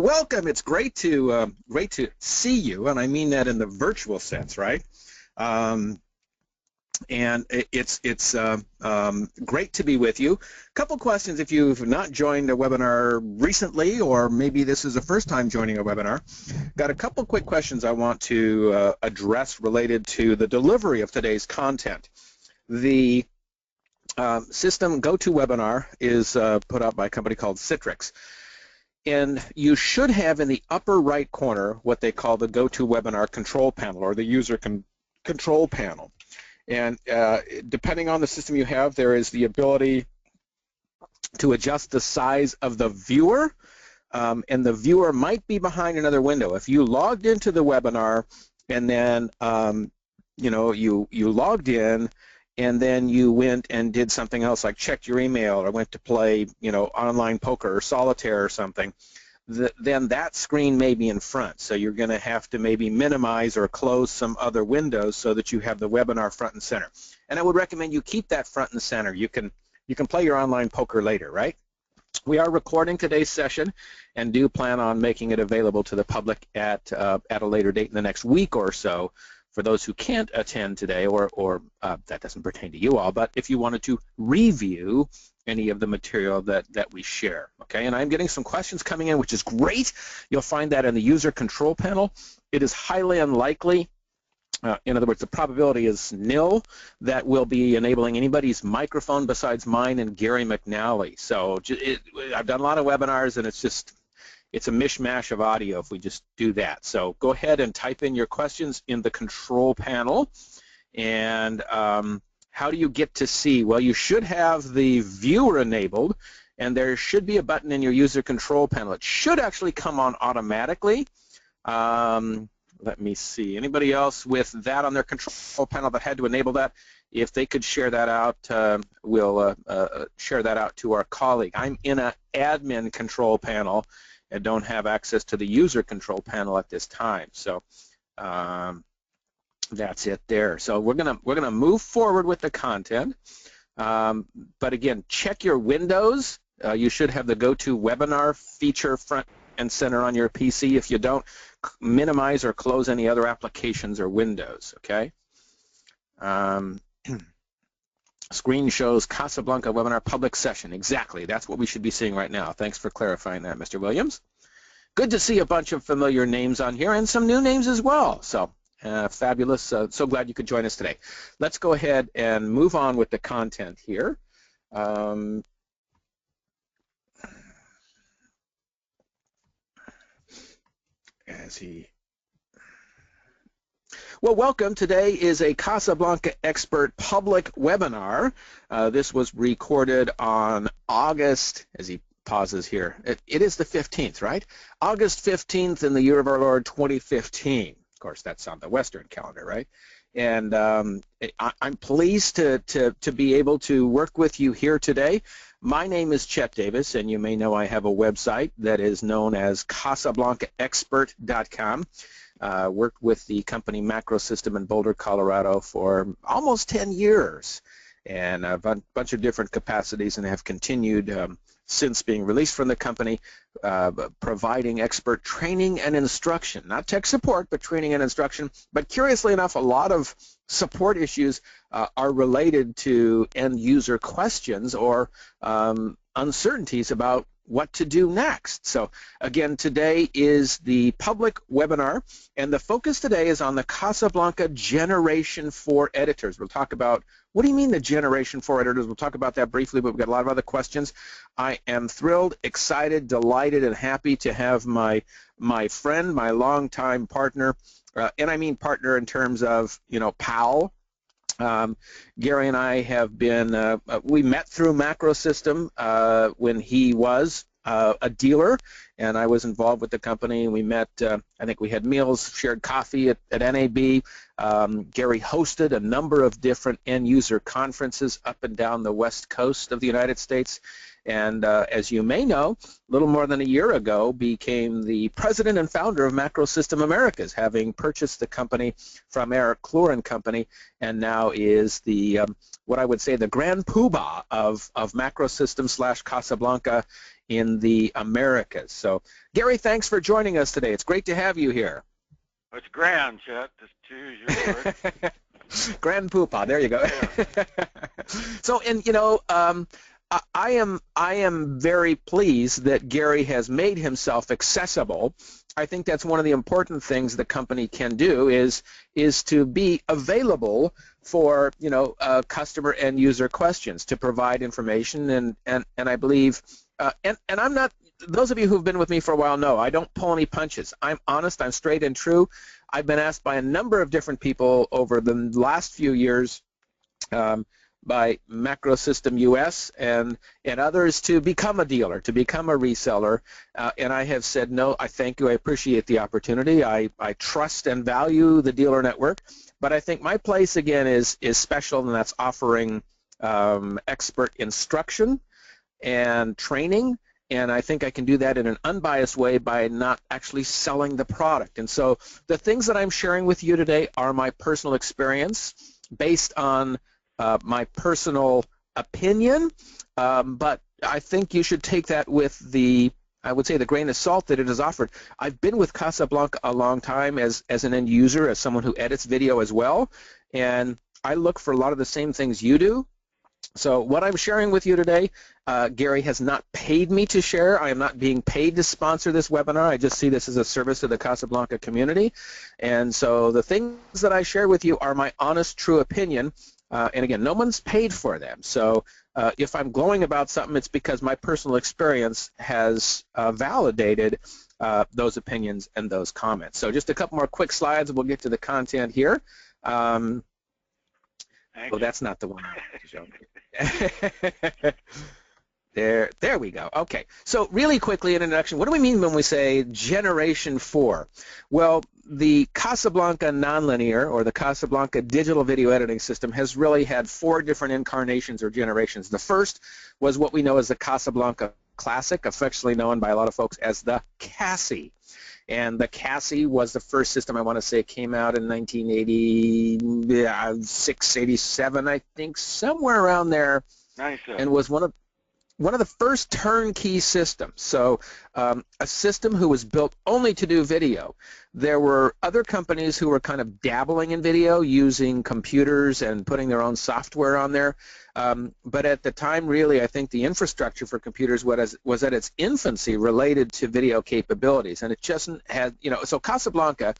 Welcome. It's great to see you, and I mean that in the virtual sense, right? It's great to be with you. A couple questions if you've not joined a webinar recently, or maybe this is the first time joining a webinar. Got a couple quick questions I want to address related to the delivery of today's content. The system GoToWebinar is put out by a company called Citrix. And you should have in the upper right corner what they call the GoToWebinar control panel, or the user control panel. And depending on the system you have, there is the ability to adjust the size of the viewer, and the viewer might be behind another window. If you logged into the webinar and then you logged in and then you went and did something else, like checked your email or went to play, online poker or solitaire or something, then that screen may be in front. So you're going to have to maybe minimize or close some other windows so that you have the webinar front and center. And I would recommend you keep that front and center. You can play your online poker later, right? We are recording today's session and do plan on making it available to the public at a later date in the next week or so, for those who can't attend today, or that doesn't pertain to you all, but if you wanted to review any of the material that we share, okay? And I'm getting some questions coming in, which is great. You'll find that in the user control panel. It is highly unlikely, in other words, the probability is nil, that we'll be enabling anybody's microphone besides mine and Gary McNally. So I've done a lot of webinars, and it's a mishmash of audio if we just do that. So go ahead and type in your questions in the control panel. And how do you get to see? Well, you should have the viewer enabled, and there should be a button in your user control panel. It should actually come on automatically. Let me see. Anybody else with that on their control panel that had to enable that? If they could share that out, we'll share that out to our colleague. I'm in an admin control panel and don't have access to the user control panel at this time. So that's it there. So we're gonna move forward with the content. But again, check your windows. You should have the GoToWebinar feature front and center on your PC. If you don't, minimize or close any other applications or windows, okay? Screen shows Casablanca webinar public session. Exactly, that's what we should be seeing right now. Thanks for clarifying that, Mr. Williams. Good to see a bunch of familiar names on here and some new names as well. So fabulous, so glad you could join us today. Let's go ahead and move on with the content here. Well, welcome. Today is a Casablanca Expert public webinar. This was recorded on August, as he pauses here, it is the 15th, right? August 15th in the year of our Lord 2015. Of course, that's on the Western calendar, right? And I'm pleased to be able to work with you here today. My name is Chet Davis, and you may know I have a website that is known as CasablancaExpert.com. Worked with the company Macrosystem in Boulder, Colorado for almost 10 years, and a bunch of different capacities, and have continued since being released from the company, providing expert training and instruction, not tech support, but training and instruction. But curiously enough, a lot of support issues are related to end user questions or uncertainties about what to do next. So again, today is the public webinar, and the focus today is on the Casablanca Generation 4 editors. We'll talk about, what do you mean the Generation 4 editors? We'll talk about that briefly, but we've got a lot of other questions. I am thrilled, excited, delighted, and happy to have my friend, my longtime partner, and I mean partner in terms of, pal. Gary and I have been, we met through Macrosystem when he was a dealer, and I was involved with the company. We met, I think we had meals, shared coffee at NAB. Gary hosted a number of different end-user conferences up and down the west coast of the United States, and as you may know, a little more than a year ago became the president and founder of Macrosystem Americas, having purchased the company from Eric Clore and Company, and now is the what I would say the grand poobah of Macrosystem / Casablanca in the Americas. So, Gary, thanks for joining us today. It's great to have you here. It's grand, Chet, to use your word. Grand Poopah, there you go. Yeah. So, and I am very pleased that Gary has made himself accessible. I think that's one of the important things the company can do is to be available for customer and user questions, to provide information, and I believe and I'm not. Those of you who've been with me for a while know I don't pull any punches. I'm honest. I'm straight and true. I've been asked by a number of different people over the last few years, by Macrosystem US and others, to become a dealer, to become a reseller, and I have said no, I thank you, I appreciate the opportunity, I trust and value the dealer network, but I think my place again is special, and that's offering expert instruction and training, and I think I can do that in an unbiased way by not actually selling the product. And so the things that I'm sharing with you today are my personal experience based on my personal opinion, but I think you should take that with I would say the grain of salt that it is offered. I've been with Casablanca a long time as an end user, as someone who edits video as well, and I look for a lot of the same things you do. So what I'm sharing with you today, Gary has not paid me to share. I am not being paid to sponsor this webinar. I just see this as a service to the Casablanca community. And so the things that I share with you are my honest, true opinion. And again, no one's paid for them. So if I'm glowing about something, it's because my personal experience has validated those opinions and those comments. So just a couple more quick slides, and we'll get to the content here. Oh, that's not the one I wanted to show. There we go. Okay, so really quickly, an introduction. What do we mean when we say Generation 4? Well, the Casablanca nonlinear, or the Casablanca digital video editing system, has really had 4 different incarnations or generations. The first was what we know as the Casablanca Classic, affectionately known by a lot of folks as the Cassie. And the Cassie was the first system, I want to say, came out in 1986, 87, I think, somewhere around there, 97. and was one of the first turnkey systems. So a system who was built only to do video. There were other companies who were kind of dabbling in video, using computers and putting their own software on there. But at the time, really, I think the infrastructure for computers was at its infancy related to video capabilities. And it just had, so Casablanca,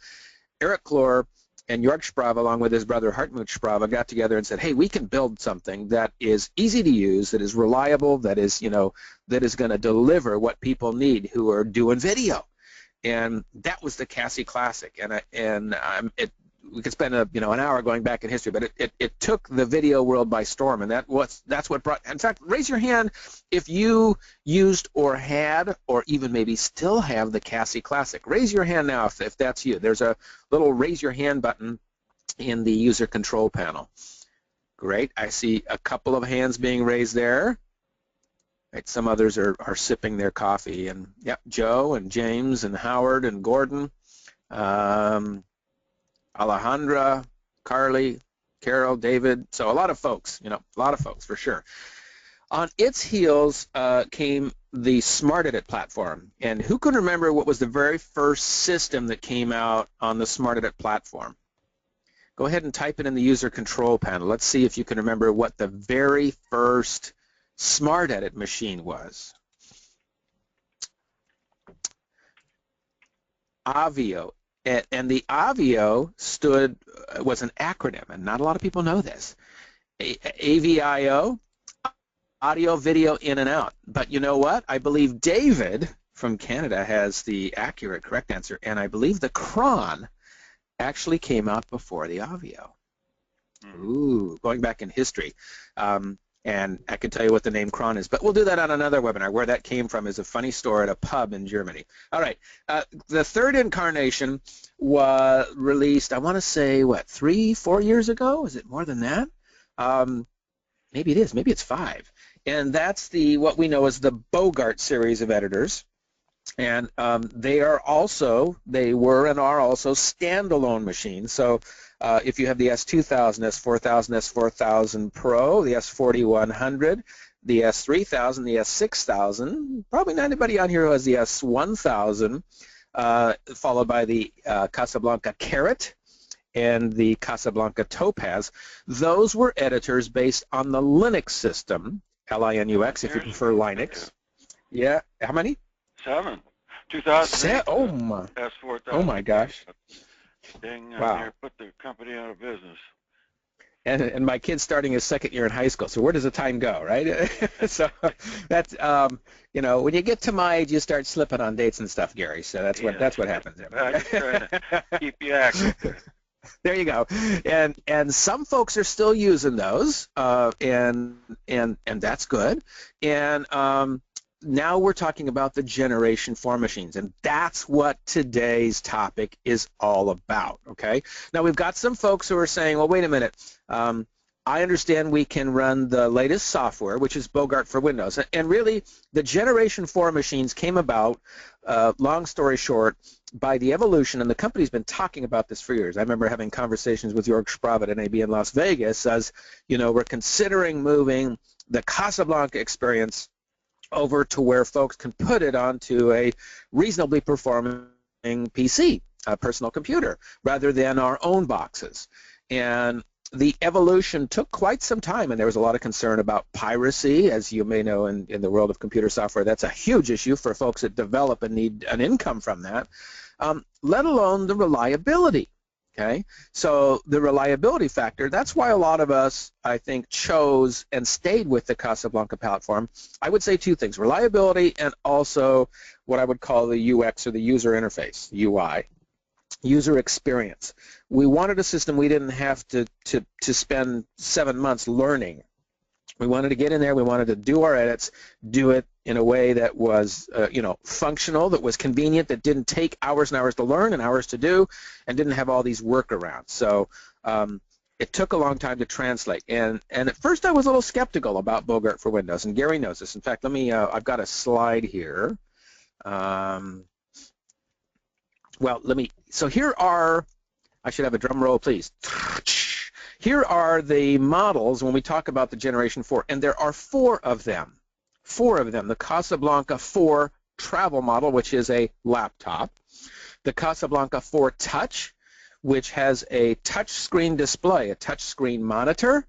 Eric Clore, and Jörg Sprava, along with his brother Hartmut Sprava, got together and said, hey, we can build something that is easy to use, that is reliable, that is, that is going to deliver what people need who are doing video. And that was the Cassie Classic. We could spend an hour going back in history, but it took the video world by storm, and that's what brought. In fact, raise your hand if you used or had, or even maybe still have, the Cassie Classic. Raise your hand now if that's you. There's a little raise your hand button in the user control panel. Great. I see a couple of hands being raised there. Right, some others are sipping their coffee, and yep, Joe and James and Howard and Gordon. Alejandra, Carly, Carol, David, so a lot of folks, a lot of folks for sure. On its heels came the Smart Edit platform, and who can remember what was the very first system that came out on the Smart Edit platform? Go ahead and type it in the user control panel. Let's see if you can remember what the very first Smart Edit machine was. Avio. And the Avio was an acronym, and not a lot of people know this. AVIO, audio, video, in and out. But you know what? I believe David from Canada has the accurate, correct answer, and I believe the Cron actually came out before the Avio. Ooh, going back in history. And I can tell you what the name Cron is, but we'll do that on another webinar. Where that came from is a funny story at a pub in Germany. All right, the third incarnation was released, I want to say, what, 3-4 years ago? Is it more than that? Maybe it is. Maybe it's 5. And that's what we know as the Bogart series of editors. And they were and are also standalone machines. So if you have the S2000, S4000, S4000 Pro, the S4100, the S3000, the S6000, probably not anybody on here who has the S1000, followed by the Casablanca Carrot and the Casablanca Topaz. Those were editors based on the Linux system, Linux if you prefer Linux. Yeah, how many? 7. 2008. Oh my. S4000. Oh my gosh. Dang, wow. They put the company out of business. And my kid's starting his second year in high school, so where does the time go, right? So that's you know, when you get to my age, you start slipping on dates and stuff, Gary. So that's what happens. I'm just trying to keep you active. There you go. And some folks are still using those, and that's good. And now we're talking about the Generation 4 machines, and that's what today's topic is all about, okay? Now, we've got some folks who are saying, well, wait a minute, I understand we can run the latest software, which is Bogart for Windows, and really, the Generation 4 machines came about, long story short, by the evolution, and the company's been talking about this for years. I remember having conversations with Jörg Sprav at NAB in Las Vegas as, you know, we're considering moving the Casablanca experience over to where folks can put it onto a reasonably performing PC, a personal computer, rather than our own boxes. And the evolution took quite some time, and there was a lot of concern about piracy. As you may know, in the world of computer software, that's a huge issue for folks that develop and need an income from that, let alone the reliability. Okay, so the reliability factor, that's why a lot of us, I think, chose and stayed with the Casablanca platform. I would say two things, reliability and also what I would call the UX, or the user interface, UI, user experience. We wanted a system we didn't have to spend 7 months learning. We wanted to get in there, we wanted to do our edits, do it in a way that was you know, functional, that was convenient, that didn't take hours and hours to learn and hours to do, and didn't have all these workarounds. So it took a long time to translate. And at first I was a little skeptical about Bogart for Windows, and Gary knows this. In fact, let me, I've got a slide here. Well, let me, so here are, I should have a drum roll, please. Here are the models when we talk about the Generation 4, and there are 4 of them. 4 of them. The Casablanca 4 travel model, which is a laptop. The Casablanca 4 Touch, which has a touch screen display, a touch screen monitor.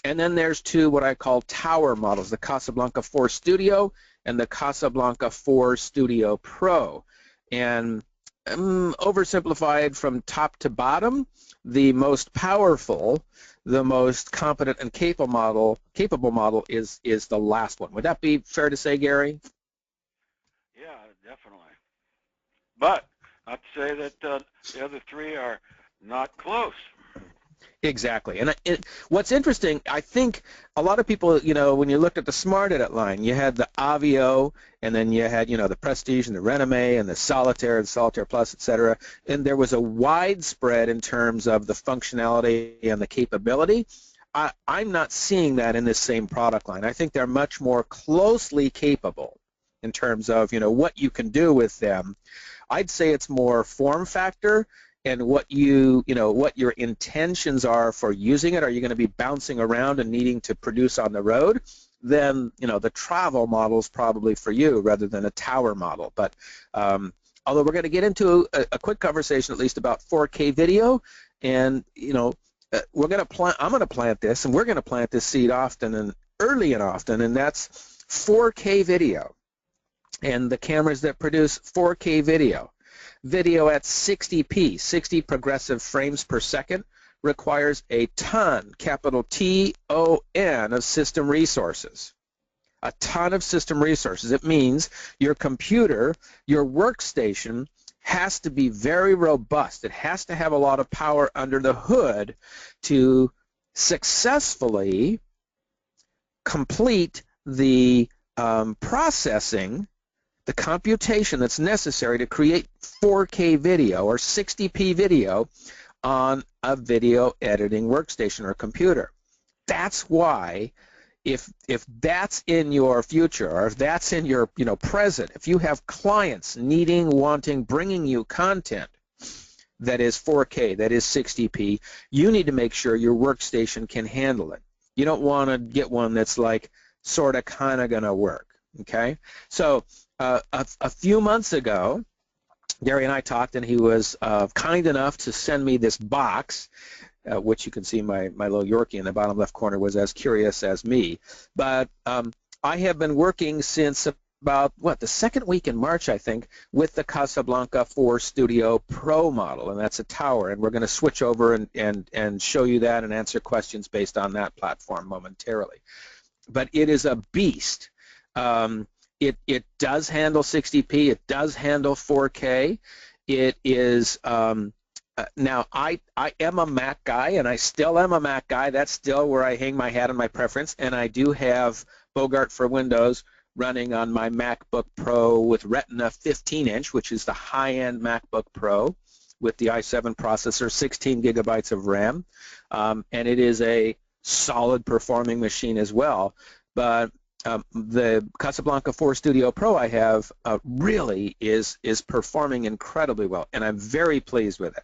And then there's 2 what I call tower models, the Casablanca 4 Studio and the Casablanca 4 Studio Pro. And oversimplified from top to bottom, the most powerful, the most competent and capable model is the last one. Would that be fair to say, Gary? Yeah, definitely. But not to say that the other 3 are not close. Exactly. And what's interesting, I think a lot of people, you know, when you looked at the Smart Edit line, you had the Avio, and then you had, you know, the Prestige and the Renome and the Solitaire and Solitaire Plus, etc. And there was a widespread in terms of the functionality and the capability. I'm not seeing that in this same product line. I think they're much more closely capable in terms of, you know, what you can do with them. I'd say it's more form factor and what you know, what your intentions are for using it. Are you going to be bouncing around and needing to produce on the road? Then, you know, the travel model is probably for you rather than a tower model. But although we're going to get into a quick conversation at least about 4K video, and, you know, we're going to plant, I'm going to plant this, and we're going to plant this seed often and early and often, and that's 4K video and the cameras that produce 4K video. Video at 60p, 60 progressive frames per second, requires a ton, capital T-O-N, of system resources. A ton of system resources. It means your computer, your workstation, has to be very robust. It has to have a lot of power under the hood to successfully complete the processing, the computation that's necessary to create 4K video or 60p video on a video editing workstation or computer. That's why if that's in your future, or if that's in your, you know, present, if you have clients needing, wanting, bringing you content that is 4K, that is 60p, you need to make sure your workstation can handle it. You don't want to get one that's like sort of kind of going to work. Okay, so a few months ago, Gary and I talked, and he was kind enough to send me this box, which you can see my little Yorkie in the bottom left corner was as curious as me. But I have been working since about, the second week in March, I think, with the Casablanca 4 Studio Pro model, and that's a tower, and we're going to switch over and show you that and answer questions based on that platform momentarily. But it is a beast. It does handle 60p. It does handle 4K. It is now I am a Mac guy, and I still am a Mac guy. That's still where I hang my hat on my preference, and I do have Bogart for Windows running on my MacBook Pro with Retina 15-inch, which is the high-end MacBook Pro with the i7 processor, 16 gigabytes of RAM, and it is a solid performing machine as well. But the Casablanca 4 Studio Pro I have really is performing incredibly well, and I'm very pleased with it.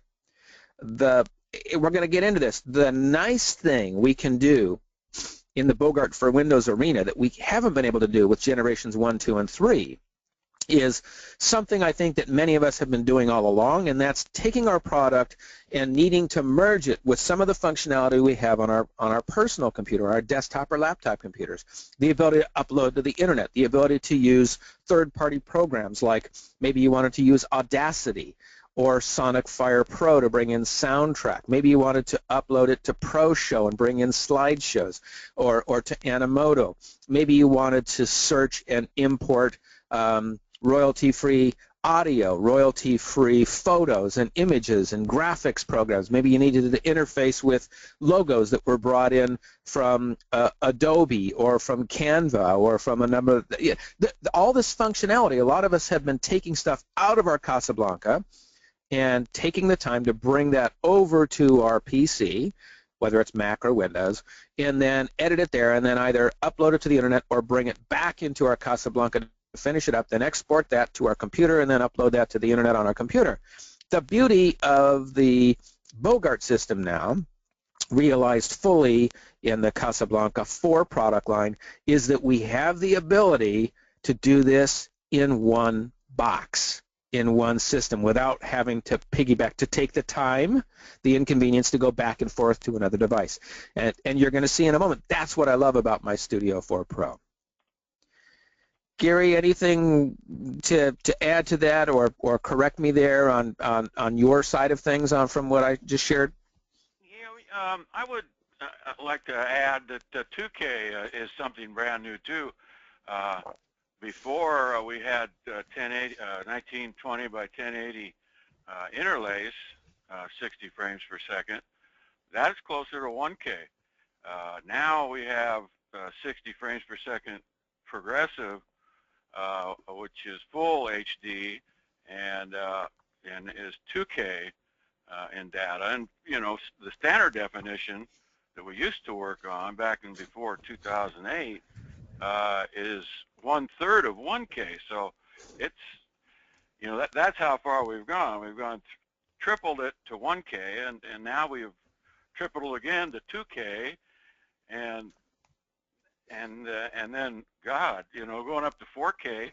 We're going to get into this. The nice thing we can do in the Bogart for Windows arena that we haven't been able to do with generations 1, 2, and 3 is something I think that many of us have been doing all along, and that's taking our product and needing to merge it with some of the functionality we have on our personal computer, our desktop or laptop computers. The ability to upload to the internet, the ability to use third-party programs like maybe you wanted to use Audacity or Sonic Fire Pro to bring in soundtrack. Maybe you wanted to upload it to ProShow and bring in slideshows, or to Animoto. Maybe you wanted to search and import royalty-free audio, royalty-free photos and images and graphics programs. Maybe you needed to interface with logos that were brought in from Adobe or from Canva or from a number of all this functionality. A lot of us have been taking stuff out of our Casablanca and taking the time to bring that over to our PC, whether it's Mac or Windows, and then edit it there and then either upload it to the internet or bring it back into our Casablanca to finish it up, then export that to our computer and then upload that to the internet on our computer. The beauty of the Bogart system now, realized fully in the Casablanca 4 product line, is that we have the ability to do this in one box, in one system, without having to piggyback, to take the time, the inconvenience to go back and forth to another device. And you're going to see in a moment, that's what I love about my Studio 4 Pro. Gary, anything to add to that or correct me there on your side of things from what I just shared? Yeah, I would like to add that 2K is something brand new too. Before we had 1920 by 1080 interlace, 60 frames per second. That's closer to 1K. Now we have 60 frames per second progressive, which is full HD and is 2K in data. And you know, the standard definition that we used to work on back in before 2008 is 1/3 of 1K. So it's, you know, that's how far we've gone. We've tripled it to 1K, and now we've tripled it again to 2K, and then, God, you know, going up to 4K,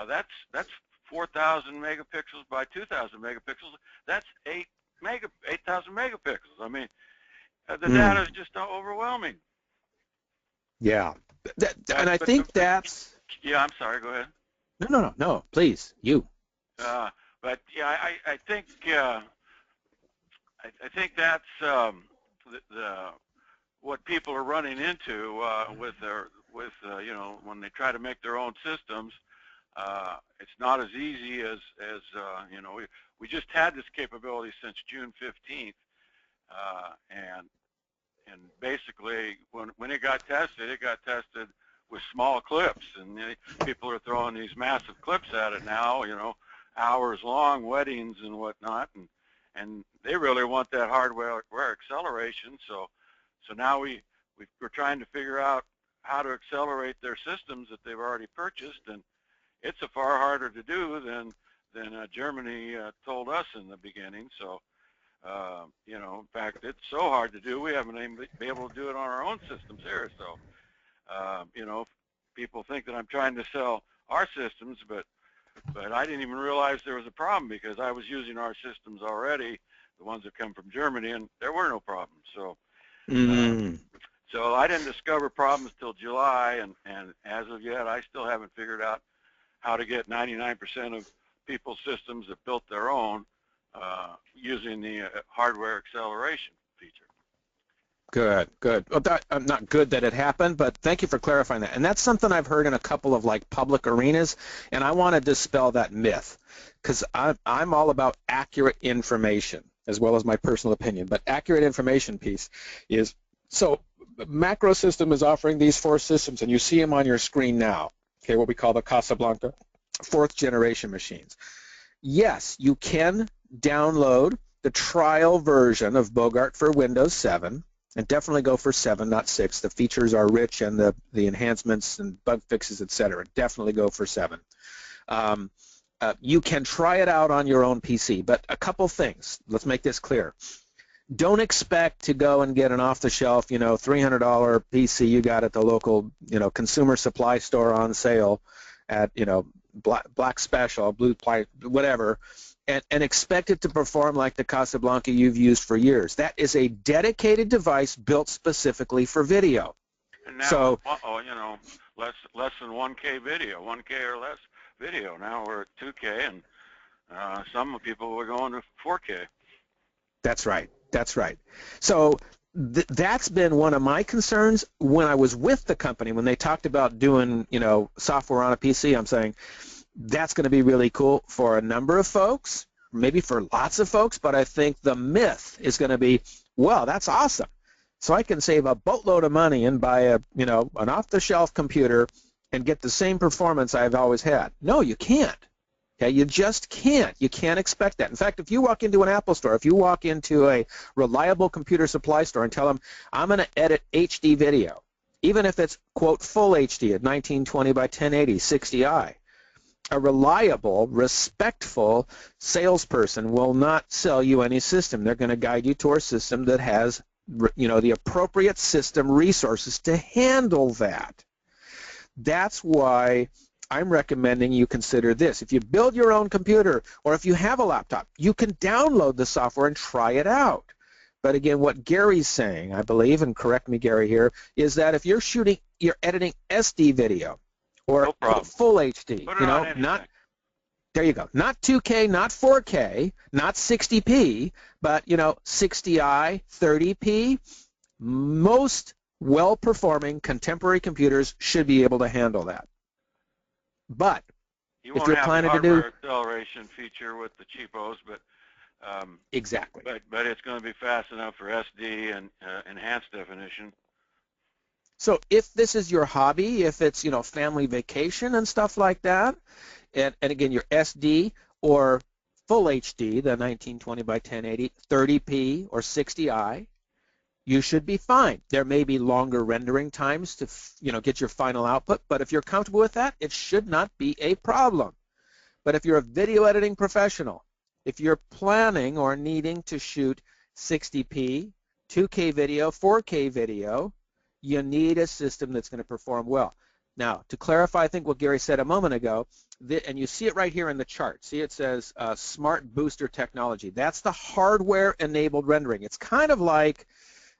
that's 4,000 megapixels by 2,000 megapixels. That's 8,000 megapixels. I mean, the data is just overwhelming. Yeah, and I think that's. Yeah, I'm sorry. Go ahead. No. Please, you. But yeah, I think that's what people are running into with you know, when they try to make their own systems. It's not as easy as you know. We just had this capability since June 15th, and basically when it got tested with small clips, and people are throwing these massive clips at it now, you know, hours long, weddings and whatnot, and they really want that hardware acceleration. So now we're trying to figure out how to accelerate their systems that they've already purchased, and it's a far harder to do than Germany told us in the beginning. So you know, in fact, it's so hard to do, we haven't even been able to do it on our own systems here. So You know, people think that I'm trying to sell our systems, but I didn't even realize there was a problem because I was using our systems already, the ones that come from Germany, and there were no problems. So, so I didn't discover problems till July, and as of yet, I still haven't figured out how to get 99% of people's systems that built their own using the hardware acceleration feature. Good, good. Well, not good that it happened, but thank you for clarifying that. And that's something I've heard in a couple of like public arenas, and I want to dispel that myth because I'm all about accurate information as well as my personal opinion. But accurate information piece is, so Macrosystem is offering these 4 systems, and you see them on your screen now, okay, what we call the Casablanca 4th generation machines. Yes, you can download the trial version of Bogart for Windows 7, and definitely go for 7, not 6. The features are rich, and the enhancements and bug fixes, etc. Definitely go for 7. You can try it out on your own PC, but a couple things. Let's make this clear. Don't expect to go and get an off-the-shelf, you know, $300 PC you got at the local, you know, consumer supply store on sale at, you know, black special, blue ply, whatever, and expect it to perform like the Casablanca you've used for years. That is a dedicated device built specifically for video. And now, so, you know, less than 1K video, 1K or less video. Now we're at 2K, and some people are going to 4K. That's right. That's right. So that's been one of my concerns when I was with the company. When they talked about doing, you know, software on a PC, I'm saying that's going to be really cool for a number of folks, maybe for lots of folks, but I think the myth is going to be, well, that's awesome. So I can save a boatload of money and buy a, you know, an off-the-shelf computer and get the same performance I've always had. No, you can't. Okay, you just can't. You can't expect that. In fact, if you walk into an Apple store, if you walk into a reliable computer supply store and tell them, I'm going to edit HD video, even if it's, quote, full HD at 1920 by 1080, 60i, a reliable, respectful salesperson will not sell you any system. They're going to guide you to a system that has, you know, the appropriate system resources to handle that. That's why I'm recommending you consider this. If you build your own computer or if you have a laptop, you can download the software and try it out. But again, what Gary's saying, I believe, and correct me, Gary, here, is that if you're editing SD video or full HD, you know, not, there you go, not 2K, not 4K, not 60p, but, you know, 60i, 30p, most well-performing contemporary computers should be able to handle that. But if you're planning to do, you won't have the hardware acceleration feature with the cheapos, but exactly. But it's going to be fast enough for SD and enhanced definition. So if this is your hobby, if it's, you know, family vacation and stuff like that, and again, your SD or full HD, the 1920 by 1080, 30p or 60i, you should be fine. There may be longer rendering times to, you know, get your final output, but if you're comfortable with that, it should not be a problem. But if you're a video editing professional, if you're planning or needing to shoot 60p, 2K video, 4K video, you need a system that's going to perform well. Now, to clarify, I think what Gary said a moment ago, and you see it right here in the chart. See, it says Smart Booster Technology. That's the hardware-enabled rendering. It's kind of like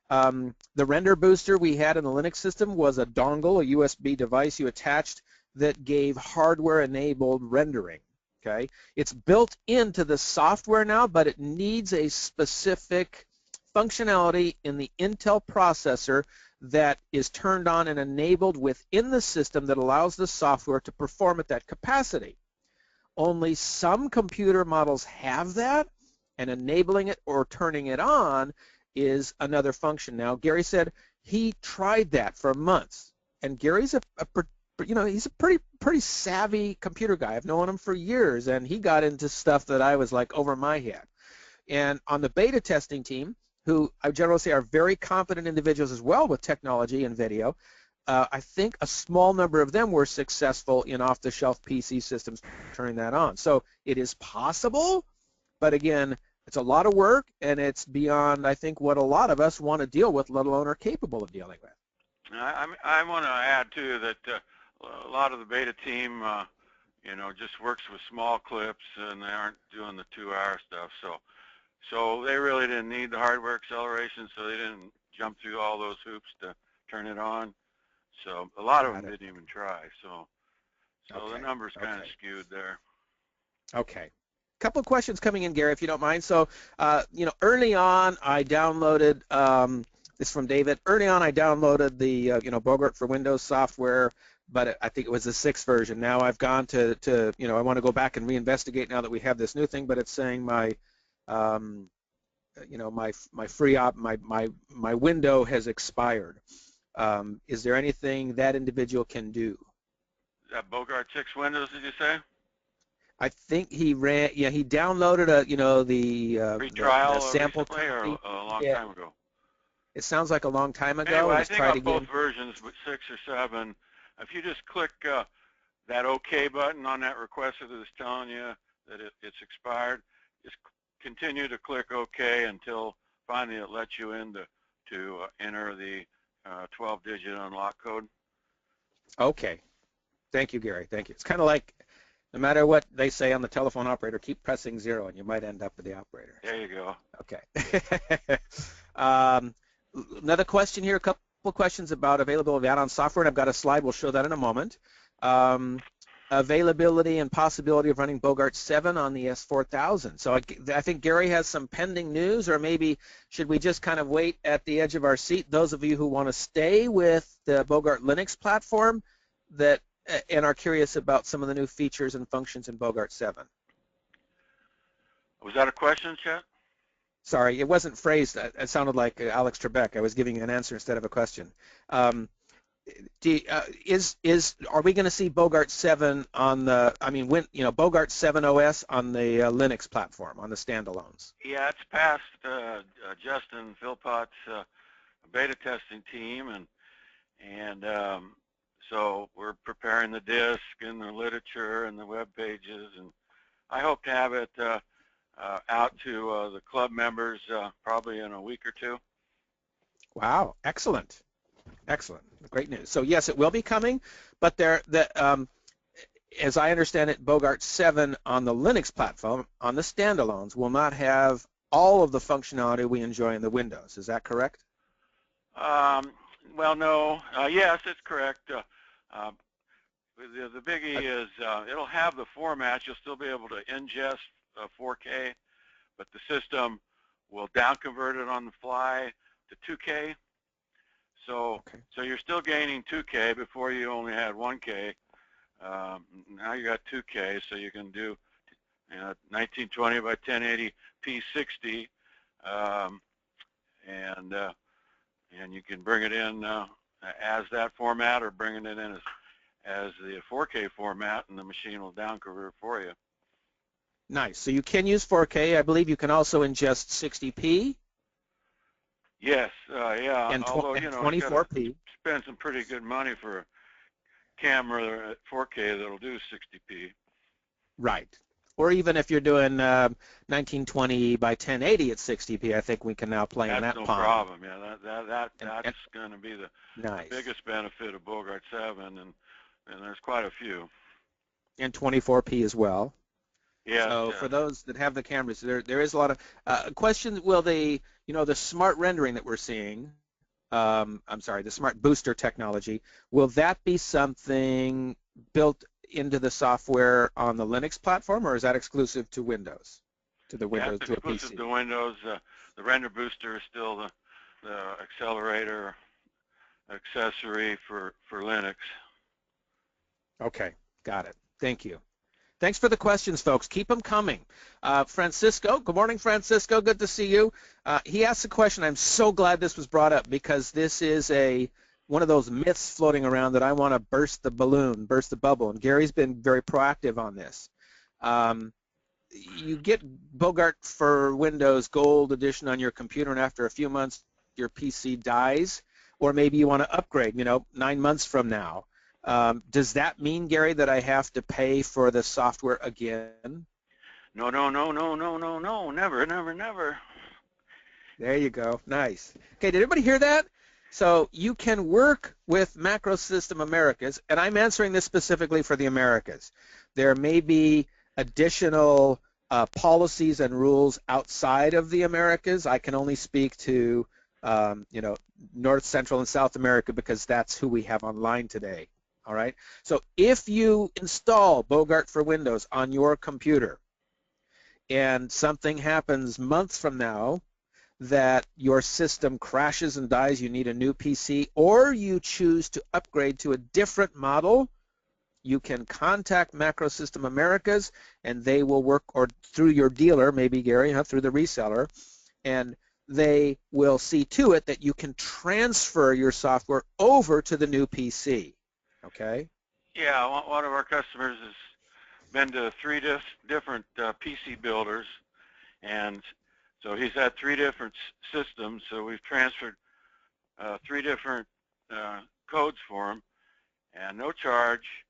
the render booster we had in the Linux system was a dongle, a USB device you attached that gave hardware-enabled rendering. Okay, it's built into the software now, but it needs a specific functionality in the Intel processor that is turned on and enabled within the system that allows the software to perform at that capacity. Only some computer models have that, and enabling it or turning it on is another function. Now, Gary said he tried that for months, and Gary's he's a pretty savvy computer guy. I've known him for years, and he got into stuff that I was like over my head. And on the beta testing team, who I generally say are very competent individuals as well with technology and video, I think a small number of them were successful in off-the-shelf PC systems turning that on. So it is possible, but again, it's a lot of work, and it's beyond, I think, what a lot of us want to deal with, let alone are capable of dealing with. I want to add too that a lot of the beta team, just works with small clips and they aren't doing the 2-hour stuff. So they really didn't need the hardware acceleration, so they didn't jump through all those hoops to turn it on. So a lot of them didn't even try. So the numbers kind of skewed there. Okay. Couple of questions coming in, Gary, if you don't mind. So, early on, I downloaded, this is from David, early on I downloaded the, Bogart for Windows software, but I think it was the 6th version. Now I've gone to I want to go back and reinvestigate now that we have this new thing, but it's saying my, my free my window has expired. Is there anything that individual can do? That Bogart 6 Windows, did you say? I think he ran. Yeah, he downloaded free trial the sample recently or copy. a long Yeah, time ago? it sounds like a long time ago. Anyway, And I he's think tried on both again. versions, but 6 or 7, if you just click that OK button on that request that is telling you that it's expired, just continue to click OK until finally it lets you in to enter the 12-digit unlock code. Okay. Thank you, Gary. Thank you. It's kind of like no matter what they say on the telephone operator, keep pressing 0 and you might end up with the operator. There you go. Okay. Another question here, a couple of questions about availability of add-on software, and I've got a slide. We'll show that in a moment. Availability and possibility of running Bogart 7 on the S4000. So I think Gary has some pending news, or maybe should we just kind of wait at the edge of our seat, those of you who want to stay with the Bogart Linux platform and are curious about some of the new features and functions in Bogart 7. Was that a question, Chet? Sorry, it wasn't phrased. It sounded like Alex Trebek. I was giving you an answer instead of a question. Are we going to see Bogart 7 on the, Bogart 7 OS on the Linux platform, on the standalones? Yeah, it's past Justin Philpott's beta testing team, and so we're preparing the disk and the literature and the web pages, and I hope to have it out to the club members probably in a week or 2. Wow, excellent. Excellent. Great news. So yes, it will be coming, but as I understand it, Bogart 7 on the Linux platform, on the standalones, will not have all of the functionality we enjoy in the Windows. Is that correct? Well, no. Yes, it's correct. The biggie is it'll have the formats. You'll still be able to ingest 4K, but the system will down convert it on the fly to 2K. So you're still gaining 2K. Before you only had 1K. Now you got 2K, so you can do 1920 by 1080 P60, and you can bring it in as that format, or bring it in as the 4K format, and the machine will down convert for you. Nice. So you can use 4K. I believe you can also ingest 60p. Yes, yeah. And although, 24p. Spend some pretty good money for a camera at 4K that'll do 60p. Right. Or even if you're doing 1920 by 1080 at 60p, I think we can now play in that pond. That's no problem. Yeah, that's going to be the biggest benefit of Bogart 7, and there's quite a few. And 24p as well. Yeah. So for those that have the cameras, there is a lot of questions. Will the smart rendering that we're seeing, the smart booster technology, will that be something built into the software on the Linux platform, or is that exclusive to Windows, to the Windows, to a PC? Exclusive to Windows. The render booster is still the accelerator accessory for Linux. Okay, got it. Thank you. Thanks for the questions, folks. Keep them coming. Francisco, good morning, Francisco. Good to see you. He asked a question. I'm so glad this was brought up, because this is one of those myths floating around that I want to burst the bubble, and Gary's been very proactive on this. You get Bogart for Windows Gold Edition on your computer, and after a few months, your PC dies, or maybe you want to upgrade, 9 months from now. Does that mean, Gary, that I have to pay for the software again? No, never. There you go. Nice. Okay, did everybody hear that? So you can work with Macrosystem Americas, and I'm answering this specifically for the Americas. There may be additional policies and rules outside of the Americas. I can only speak to North, Central, and South America because that's who we have online today. All right. So if you install Bogart for Windows on your computer and something happens months from now that your system crashes and dies, you need a new PC, or you choose to upgrade to a different model, you can contact Macrosystem Americas, and they will work, or through your dealer, maybe Gary, through the reseller, and they will see to it that you can transfer your software over to the new PC. Okay? Yeah, one of our customers has been to three different PC builders, and so he's had three different systems. So we've transferred three different codes for him, and no charge.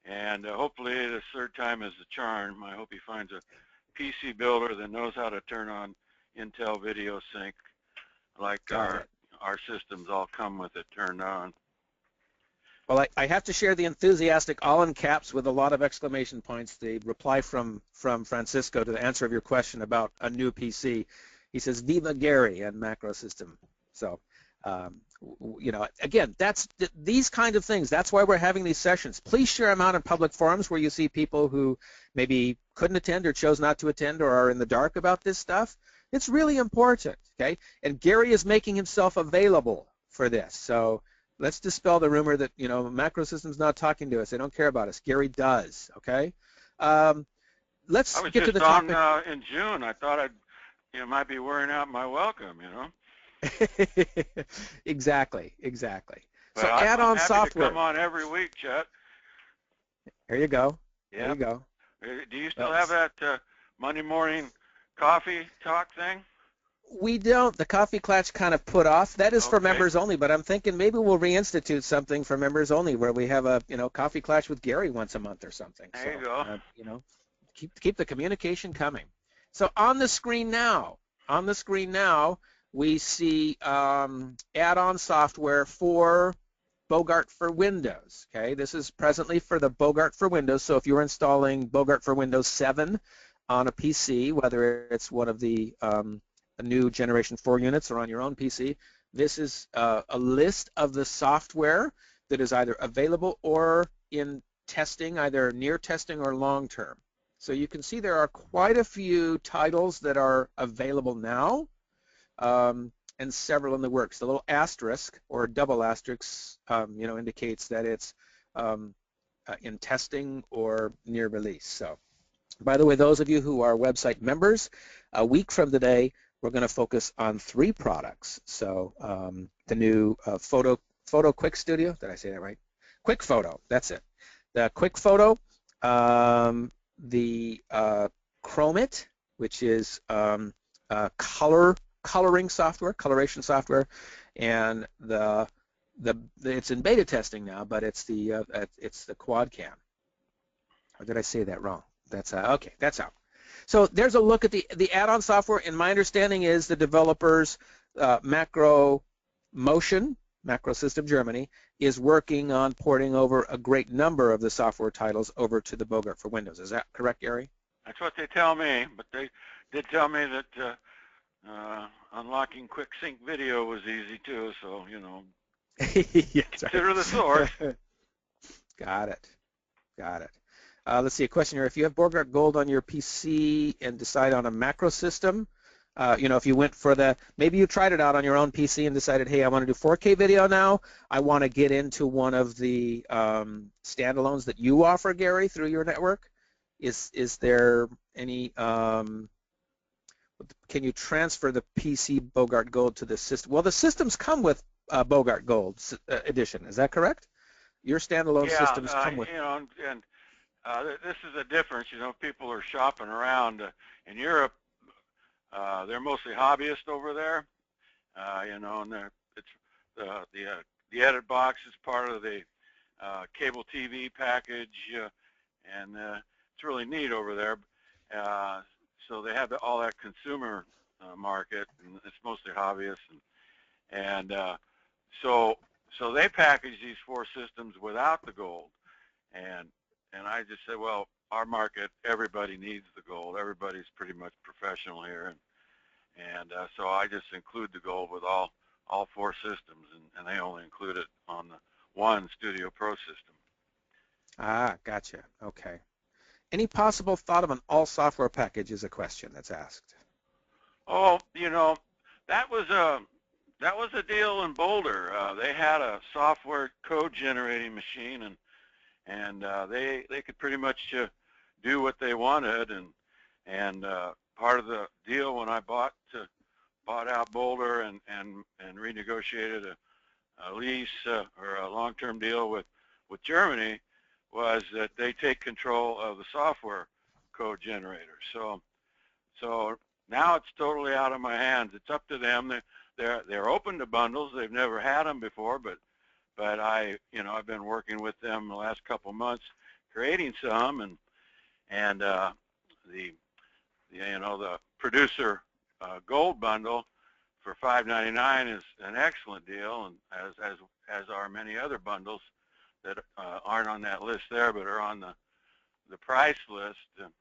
And hopefully the third time is the charm. I hope he finds a PC builder that knows how to turn on Intel Video Sync, like our systems all come with it turned on. Well, I have to share the enthusiastic all in caps with a lot of exclamation points. The reply from Francisco to the answer of your question about a new PC. He says, "Viva Gary and Macrosystem." So, again, that's these kind of things. That's why we're having these sessions. Please share them out in public forums where you see people who maybe couldn't attend or chose not to attend or are in the dark about this stuff. It's really important, okay? And Gary is making himself available for this. So let's dispel the rumor that, Macrosystem's not talking to us. They don't care about us. Gary does, okay? Let's get to the topic. I was just on in June. I thought might be wearing out my welcome, Exactly. But So I'm add-on happy software. to come on every week, Chet. There you go. Yep. There you go. Do you still have that Monday morning coffee talk thing? We don't. The coffee clutch kind of put off. That is for members only, but I'm thinking maybe we'll reinstitute something for members only where we have a, coffee clutch with Gary once a month or something. There you go. Keep the communication coming. So on the screen now, we see add-on software for Bogart for Windows. Okay, this is presently for the Bogart for Windows. So if you're installing Bogart for Windows 7 on a PC, whether it's one of the new Generation 4 units or on your own PC, this is a list of the software that is either available or in testing, either near testing or long-term. So you can see there are quite a few titles that are available now, and several in the works. The little asterisk or double asterisk, indicates that it's in testing or near release. So, by the way, those of you who are website members, a week from today, we're going to focus on 3 products. So, the new Photo Quick Studio. Did I say that right? Quick Photo. That's it. The Quick Photo. The Chromit, which is coloring software, coloration software, and it's in beta testing now, but it's the Quad Cam. Or did I say that wrong? That's okay. That's out. So there's a look at the add-on software, and my understanding is the developers, Macrosystem Germany, is working on porting over a great number of the software titles over to the Bogart for Windows. Is that correct, Gary? That's what they tell me, but they did tell me that unlocking quick sync video was easy too, so, consider the source. Got it. Let's see, a question here. If you have Bogart Gold on your PC and decide on a macro system, if you went for maybe you tried it out on your own PC and decided, hey, I want to do 4K video now. I want to get into one of the standalones that you offer, Gary, through your network. Is there any, can you transfer the PC Bogart Gold to the system? Well, the systems come with Bogart Gold edition. Is that correct? Your standalone systems come with. This is a difference. People are shopping around in Europe. They're mostly hobbyists over there, and it's the edit box is part of the cable TV package, and it's really neat over there. So they have all that consumer market, and it's mostly hobbyists, and So they package these 4 systems without the gold, and I just said, well, our market, everybody needs the gold. Everybody's pretty much professional here, and so I just include the gold with all 4 systems, and they only include it on the one Studio Pro system. Ah, gotcha. Okay. Any possible thought of an all software package is a question that's asked. Oh, that was a deal in Boulder. They had a software code generating machine, and they could pretty much do what they wanted, and part of the deal when I bought out Boulder and renegotiated a lease or a long-term deal with Germany was that they take control of the software code generator. So now it's totally out of my hands. It's up to them. They're open to bundles. They've never had them before, but I've been working with them the last couple months, creating some, and the producer gold bundle for $5.99 is an excellent deal, and as are many other bundles that aren't on that list there, but are on the price list at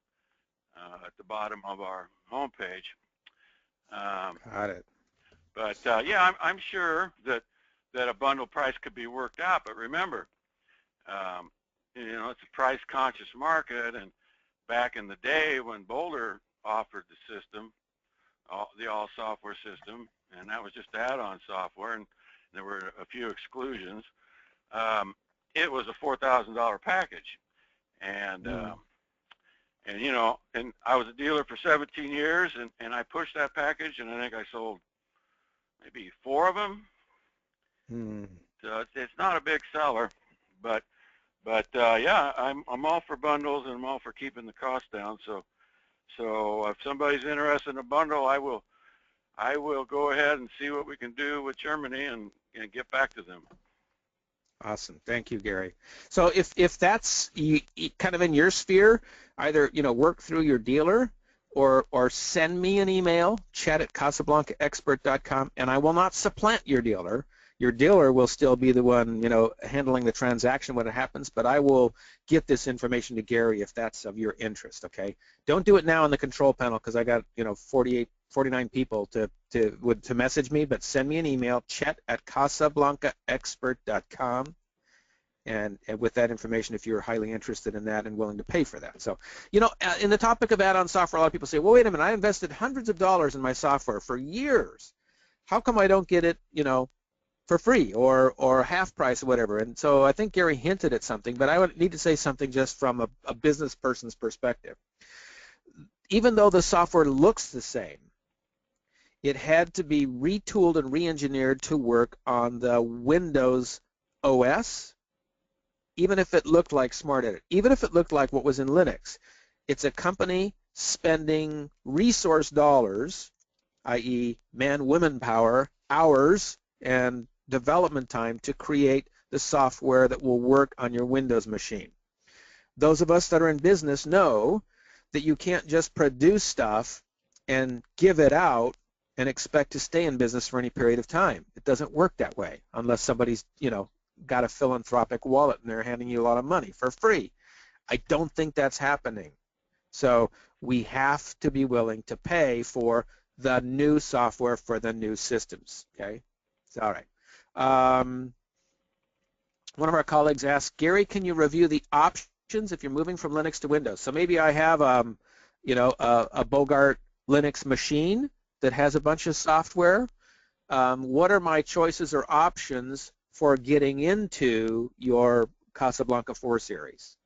the bottom of our homepage. Got it. But yeah, I'm sure that a bundle price could be worked out. But remember, it's a price-conscious market, and back in the day when Boulder offered the system, the all-software system, and that was just add-on software, and there were a few exclusions. It was a $4,000 package, and I was a dealer for 17 years, and I pushed that package, and I think I sold maybe 4 of them. So it's not a big seller, but yeah, I'm all for bundles, and I'm all for keeping the cost down. So if somebody's interested in a bundle, I will go ahead and see what we can do with Germany and get back to them. Awesome. Thank you, Gary. So if that's kind of in your sphere, either work through your dealer or send me an email, chet@casablancaexpert.com, and I will not supplant your dealer. Your dealer will still be the one handling the transaction when it happens, but I will get this information to Gary if that's of your interest. Okay. Don't do it now in the control panel because I got 49 people to message me, but send me an email, chet@casablancaexpert.com, and with that information if you're highly interested in that and willing to pay for that. So, in the topic of add-on software, a lot of people say, well, wait a minute, I invested hundreds of dollars in my software for years. How come I don't get it, for free or half price or whatever? And so I think Gary hinted at something, but I would need to say something just from a business person's perspective. Even though the software looks the same, it had to be retooled and re-engineered to work on the Windows OS, even if it looked like SmartEdit, even if it looked like what was in Linux. It's a company spending resource dollars, i.e. man, women power, hours, and development time to create the software that will work on your Windows machine. Those of us that are in business know that you can't just produce stuff and give it out and expect to stay in business for any period of time. It doesn't work that way unless somebody's, got a philanthropic wallet and they're handing you a lot of money for free. I don't think that's happening. So we have to be willing to pay for the new software for the new systems, okay? All right. One of our colleagues asked, Gary, can you review the options if you're moving from Linux to Windows? So maybe I have, a Bogart Linux machine that has a bunch of software. What are my choices or options for getting into your Casablanca 4 series?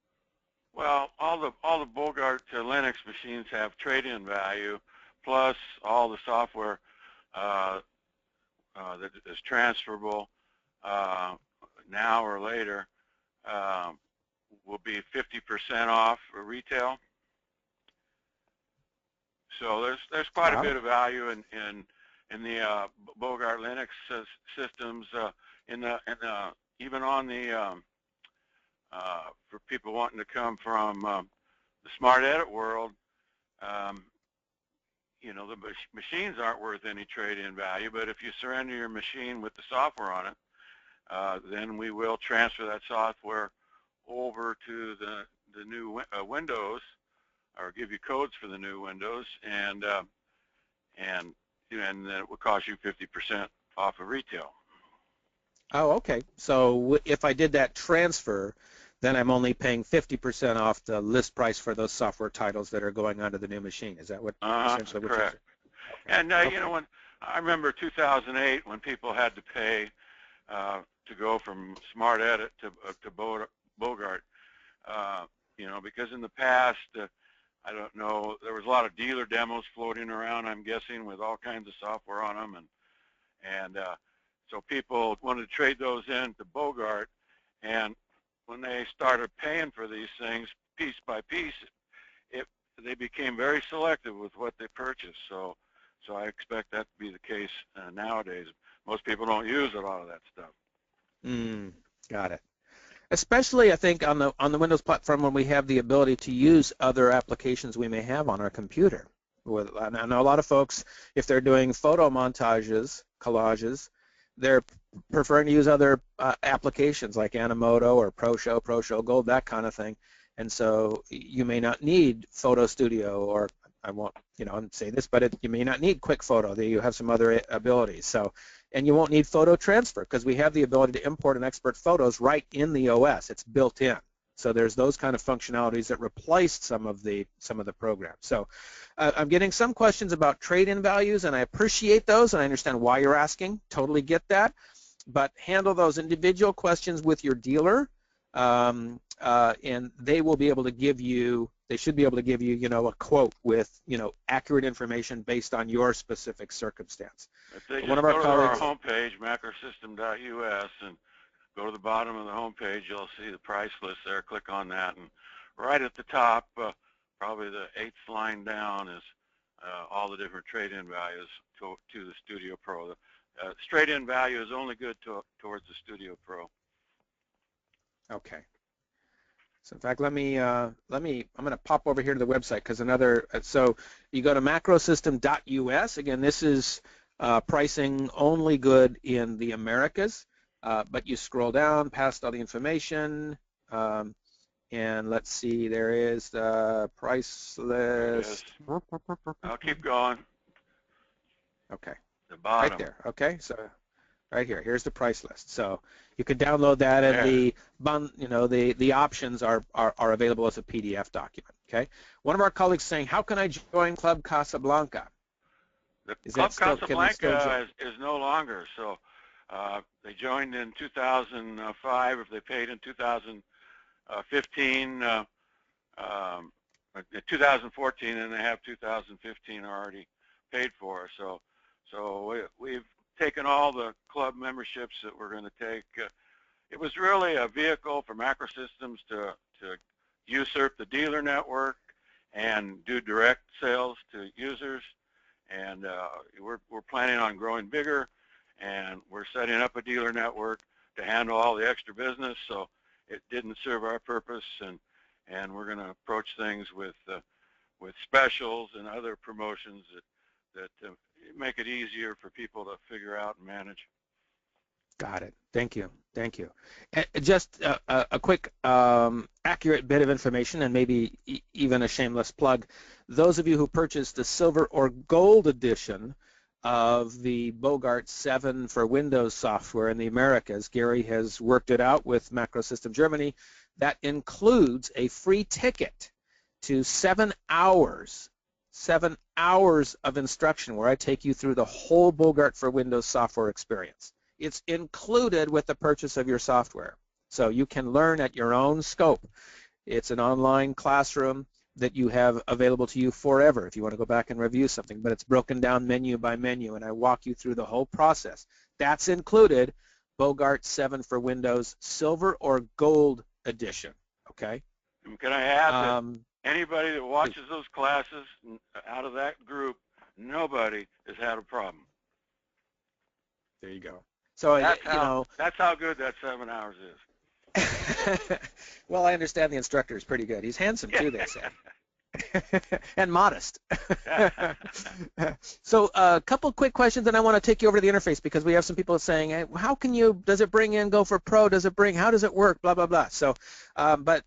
Well, all the Bogart Linux machines have trade-in value, plus all the software that is transferable now or later will be 50% off for retail. So there's quite a bit of value in the Bogart Linux systems, even on the for people wanting to come from the SmartEdit world. The machines aren't worth any trade-in value, but if you surrender your machine with the software on it, then we will transfer that software over to the new Windows, or give you codes for the new Windows, and then it will cost you 50% off of retail. Oh, okay. So if I did that transfer, then I'm only paying 50% off the list price for those software titles that are going onto the new machine. Is that what essentially what you're saying? Correct. And you know, when I remember 2008 when people had to pay to go from Smart Edit to Bogart, you know, because in the past, I don't know, there was a lot of dealer demos floating around, I'm guessing, with all kinds of software on them, and so people wanted to trade those in to Bogart, and when they started paying for these things piece by piece, they became very selective with what they purchased. So I expect that to be the case nowadays. Most people don't use a lot of that stuff. Got it. Especially, I think, on the Windows platform when we have the ability to use other applications we may have on our computer. I know a lot of folks, if they're doing photo montages, collages, they're preferring to use other applications like Animoto or ProShow Gold, that kind of thing. And so you may not need Photo Studio, or I won't, you know, say this, but you may not need Quick Photo. You have some other abilities. So, and you won't need Photo Transfer because we have the ability to import and export photos right in the OS. It's built in. So there's those kind of functionalities that replaced some of the programs. So I'm getting some questions about trade-in values, and I appreciate those, and I understand why you're asking. Totally get that. But handle those individual questions with your dealer, and they will be able to give you. They should be able to give you, you know, a quote with, you know, accurate information based on your specific circumstance. If they just One of our go colleagues, to our homepage, macrosystem.us, and go to the bottom of the homepage, you'll see the price list there. Click on that, and right at the top, probably the 8th line down, is all the different trade-in values to the Studio Pro. The trade-in value is only good towards the Studio Pro. okay. So in fact, I'm going to pop over here to the website because so you go to macrosystem.us. Again, this is pricing only good in the Americas, but you scroll down past all the information, and let's see, there is the price list. I'll keep going. Okay. The bottom. Right there. Okay. So right here. Here's the price list. So you can download that, and the options are available as a PDF document. Okay. One of our colleagues saying, how can I join Club Casablanca? Club Casablanca is no longer. So they joined in 2005. If they paid in 2015, 2014, and they have 2015 already paid for. So we've taken all the club memberships that we're going to take. It was really a vehicle for Macrosystems to usurp the dealer network and do direct sales to users. And we're planning on growing bigger, and we're setting up a dealer network to handle all the extra business. So it didn't serve our purpose, and we're going to approach things with specials and other promotions that make it easier for people to figure out and manage. Got it. Thank you. Thank you. Just a quick accurate bit of information, and maybe even a shameless plug. Those of you who purchased the silver or gold edition of the Bogart 7 for Windows software in the Americas, Gary has worked it out with Macrosystem Germany. That includes a free ticket to 7 hours of instruction where I take you through the whole Bogart for Windows software experience. It's included with the purchase of your software. So you can learn at your own scope. It's an online classroom that you have available to you forever if you want to go back and review something, but it's broken down menu by menu, and I walk you through the whole process. That's included, Bogart 7 for Windows, Silver or Gold Edition, okay? Can I add that anybody that watches those classes, out of that group, nobody has had a problem. There you go. So that's how good that 7 hours is. Well, I understand the instructor is pretty good. He's handsome too, they say. And modest. So a couple quick questions, and I want to take you over to the interface because we have some people saying, hey, how can you, does it bring in Go for Pro? Does it bring, how does it work? Blah, blah, blah. So, a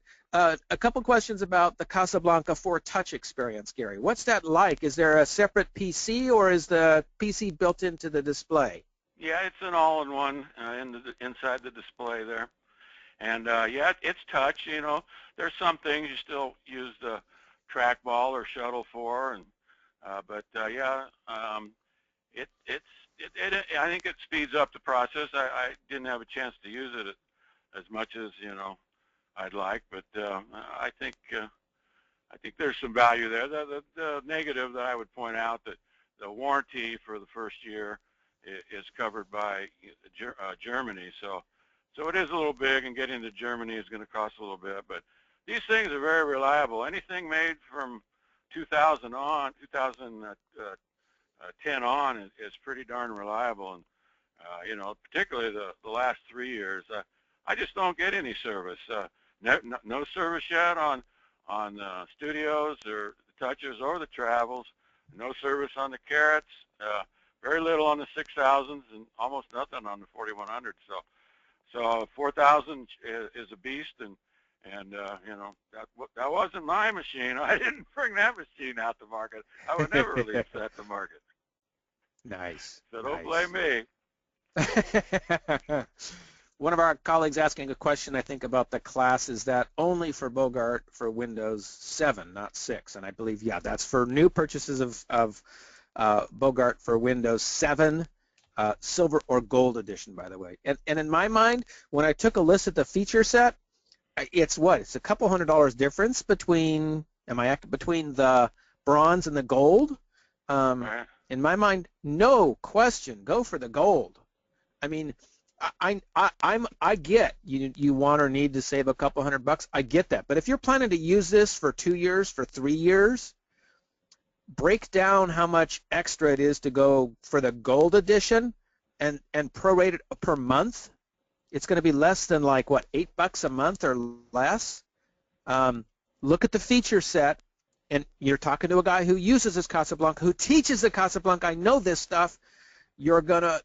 couple questions about the Casablanca 4 Touch experience, Gary. What's that like? Is there a separate PC or is the PC built into the display? Yeah, it's an all-in-one inside the display there. And yeah, it's touch. You know, there's some things you still use the trackball or shuttle for, and yeah, I think it speeds up the process. I didn't have a chance to use it as much as I'd like, but I think there's some value there. The negative that I would point out, that the warranty for the first year is covered by Germany, so it is a little big, and getting to Germany is going to cost a little bit. But these things are very reliable. Anything made from 2010 on is pretty darn reliable, and particularly the last 3 years, I just don't get any service. No service yet on studios or the touches or the travels. No service on the carrots. Very little on the 6000s, and almost nothing on the 4100s. So 4000 is a beast, and that wasn't my machine. I didn't bring that machine out to market. I would never release that to market. Nice. So don't blame me. One of our colleagues asking a question, I think, about the class, is that only for Bogart for Windows 7, not 6? And I believe, yeah, that's for new purchases of Bogart for Windows 7, Silver or Gold edition, by the way. And in my mind, when I took a list at the feature set, it's what? It's a couple $100 difference between, between the bronze and the gold? Right. In my mind, no question, go for the gold. I mean, I get you want or need to save a couple $100. I get that. But if you're planning to use this for 2 years, for 3 years, break down how much extra it is to go for the gold edition and prorate it per month. It's going to be less than, like, what, $8 a month or less. Look at the feature set, and you're talking to a guy who uses this Casablanca, who teaches the Casablanca. I know this stuff. You're going to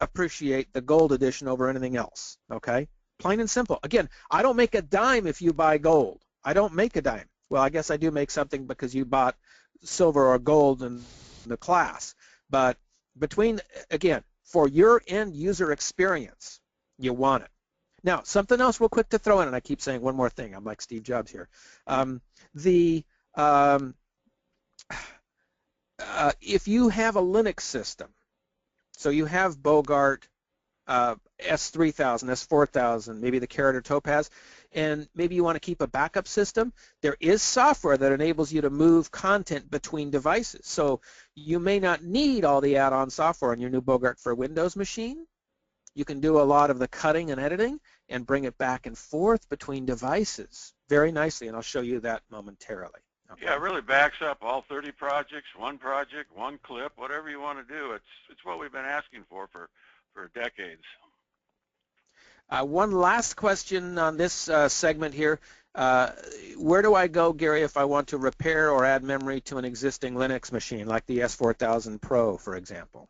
appreciate the gold edition over anything else, okay? Plain and simple. Again, I don't make a dime if you buy gold. I don't make a dime. Well, I guess I do make something because you bought silver or gold in the class. But again, for your end user experience, you want it. Now, something else real quick to throw in, and I keep saying one more thing. I'm like Steve Jobs here. If you have a Linux system, so you have Bogart S3000, S4000, maybe the Carrot or Topaz, and maybe you want to keep a backup system, there is software that enables you to move content between devices. So you may not need all the add-on software on your new Bogart for Windows machine. You can do a lot of the cutting and editing and bring it back and forth between devices very nicely, and I'll show you that momentarily. Okay. Yeah, it really backs up all 30 projects, one clip, whatever you want to do. It's what we've been asking for decades. One last question on this segment here. Where do I go, Gary, if I want to repair or add memory to an existing Linux machine, like the S4000 Pro, for example?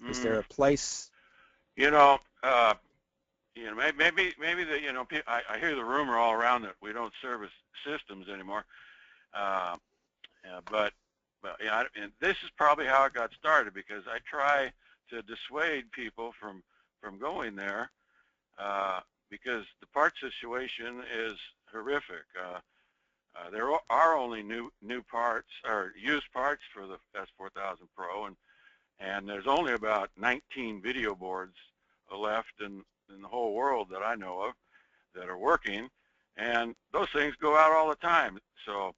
Is there a place? Maybe I hear the rumor all around that we don't service systems anymore. But yeah, and this is probably how it got started, because I try to dissuade people from going there, because the part situation is horrific. There are only new parts or used parts for the S4000 Pro, and there's only about 19 video boards left in the whole world that I know of that are working, and those things go out all the time. So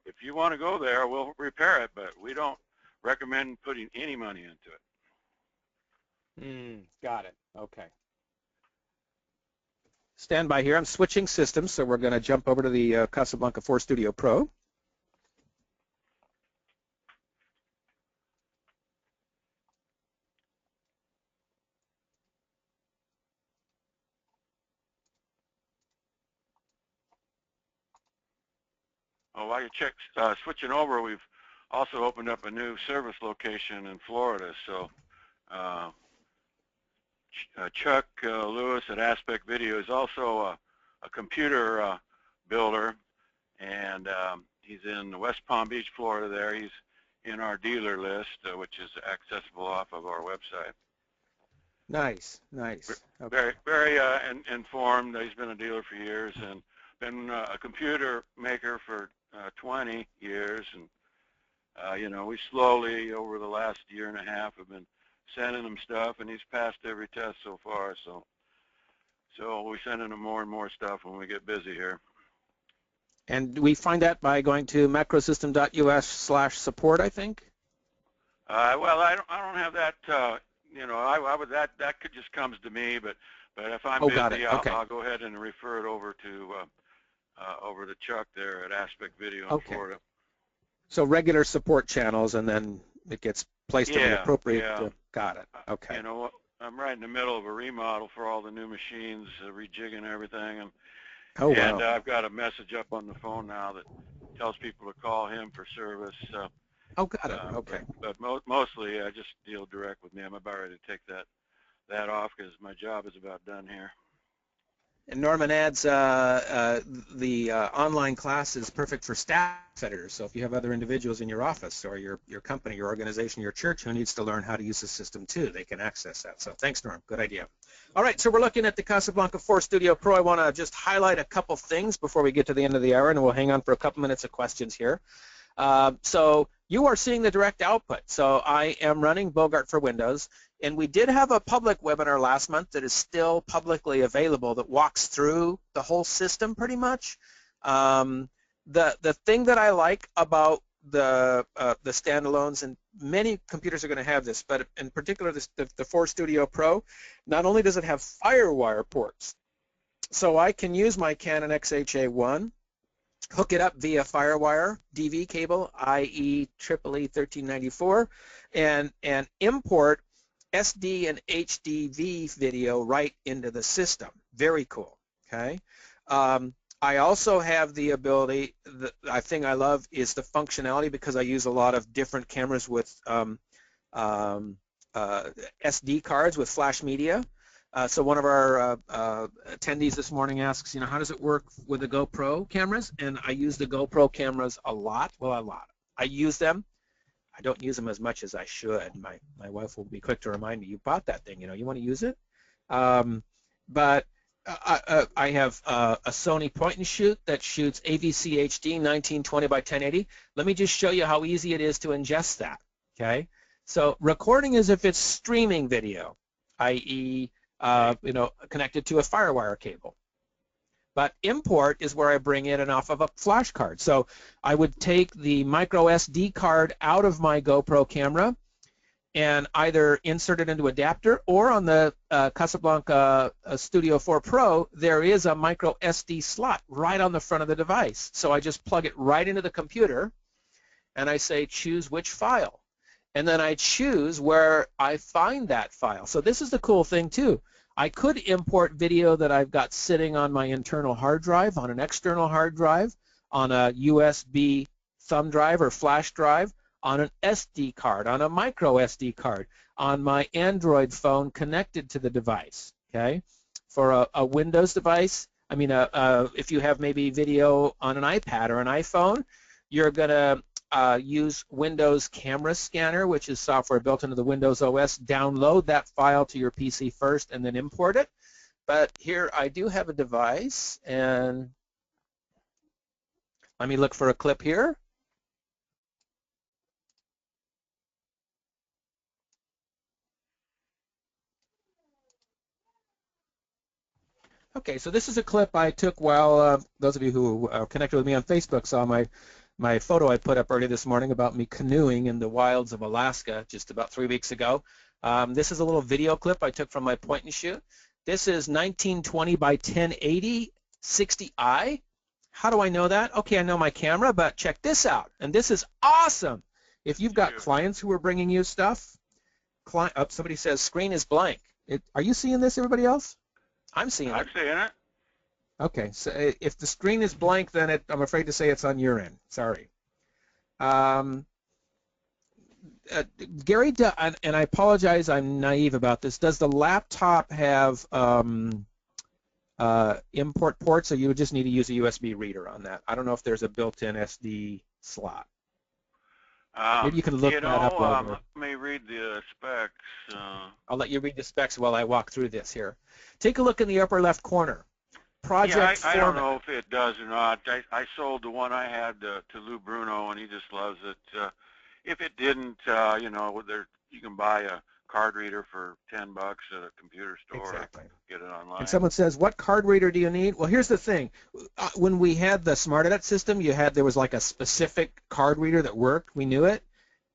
if you want to go there, we'll repair it, but we don't recommend putting any money into it. Got it. Okay. Stand by here. I'm switching systems, so we're going to jump over to the Casablanca 4 Studio Pro. Oh, while you're switching over, we've also opened up a new service location in Florida. So Chuck Lewis at Aspect Video is also a computer builder, and he's in West Palm Beach, Florida there. He's in our dealer list, which is accessible off of our website. Nice, nice. Okay. Very informed. He's been a dealer for years and been a computer maker for 20 years. And, you know, we slowly, over the last year and a half, have been sending him stuff, and he's passed every test so far. So we're sending him more and more stuff when we get busy here. And we find that by going to macrosystem.us/support, I think. Well, I don't have that. You know, I would that could just comes to me, but if I'm busy, I'll go ahead and refer it over to Chuck there at Aspect Video in Florida. So regular support channels, and then it gets placed in the appropriate. Got it. Okay. You know, I'm right in the middle of a remodel for all the new machines, rejigging everything, and I've got a message up on the phone now that tells people to call him for service. Got it. Okay. But mostly, I just deal direct with me. I'm about ready to take that off because my job is about done here. And Norman adds the online class is perfect for staff editors. So if you have other individuals in your office or your company, your organization, your church who needs to learn how to use the system too, they can access that. So thanks, Norm. Good idea. All right, so we're looking at the Casablanca 4 Studio Pro. I want to just highlight a couple things before we get to the end of the hour, and we'll hang on for a couple minutes of questions here. So you are seeing the direct output. So I am running Bogart for Windows, and we did have a public webinar last month that is still publicly available that walks through the whole system pretty much. The thing that I like about the standalones, and many computers are going to have this, but in particular the 4 Studio Pro, not only does it have FireWire ports, so I can use my Canon XHA1, hook it up via FireWire DV cable, IEEE 1394, and import SD and HDV video right into the system. Very cool. Okay. I also have the ability, the thing I love is the functionality, because I use a lot of different cameras with SD cards with flash media. So one of our attendees this morning asks, you know, how does it work with the GoPro cameras? And I use the GoPro cameras a lot. Well, a lot. I use them. I don't use them as much as I should. My wife will be quick to remind me, you bought that thing, you know, you want to use it? But I have a Sony point and shoot that shoots AVC HD 1920 by 1080. Let me just show you how easy it is to ingest that. Okay, so recording is if it's streaming video, i.e., you know, connected to a FireWire cable. But import is where I bring it in off of a flash card. So I would take the micro SD card out of my GoPro camera and either insert it into adapter, or on the Casablanca Studio 4 Pro, there is a micro SD slot right on the front of the device. So I just plug it right into the computer, and I say choose which file. And then I choose where I find that file. So this is the cool thing too. I could import video that I've got sitting on my internal hard drive, on an external hard drive, on a USB thumb drive or flash drive, on an SD card, on a micro SD card, on my Android phone connected to the device. Okay, for a Windows device, I mean, if you have maybe video on an iPad or an iPhone, you're going to use Windows Camera Scanner, which is software built into the Windows OS. Download that file to your PC first and then import it. But here I do have a device, and let me look for a clip here. Okay, so this is a clip I took while, those of you who are connected with me on Facebook saw my photo I put up early this morning about me canoeing in the wilds of Alaska just about 3 weeks ago. This is a little video clip I took from my point and shoot. This is 1920 by 1080 60i. How do I know that? Okay, I know my camera, but check this out. And this is awesome. If you've got clients who are bringing you stuff, somebody says screen is blank. Are you seeing this, everybody else? I'm seeing it. I'm seeing it. Okay, so if the screen is blank, then I'm afraid to say it's on your end. Sorry. Um, Gary, and I apologize, I'm naive about this. Does the laptop have import ports, or you would just need to use a USB reader on that? I don't know if there's a built-in SD slot. Maybe you can look that up while let me read the specs. I'll let you read the specs while I walk through this here. Take a look in the upper left corner. Project I format. don't know if it does or not. I sold the one I had to Lou Bruno, and he just loves it. If it didn't, you know, you can buy a card reader for $10 at a computer store. Exactly. Get it online. And someone says, what card reader do you need? Well, here's the thing. When we had the Smart Edit system, there was like a specific card reader that worked. We knew it.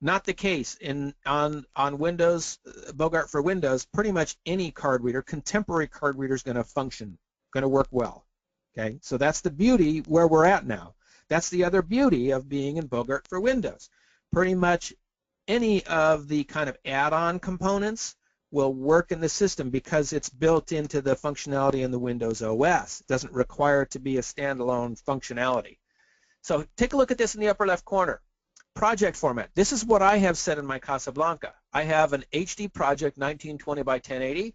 Not the case. On Windows, Bogart for Windows, pretty much any card reader, contemporary card reader is going to function, going to work well. Okay, so that's the beauty where we're at now. That's the other beauty of being in Bogart for Windows. Pretty much any of the kind of add-on components will work in the system because it's built into the functionality in the Windows OS. It doesn't require it to be a standalone functionality. So take a look at this in the upper left corner. Project format. This is what I have set in my Casablanca. I have an HD project 1920 by 1080,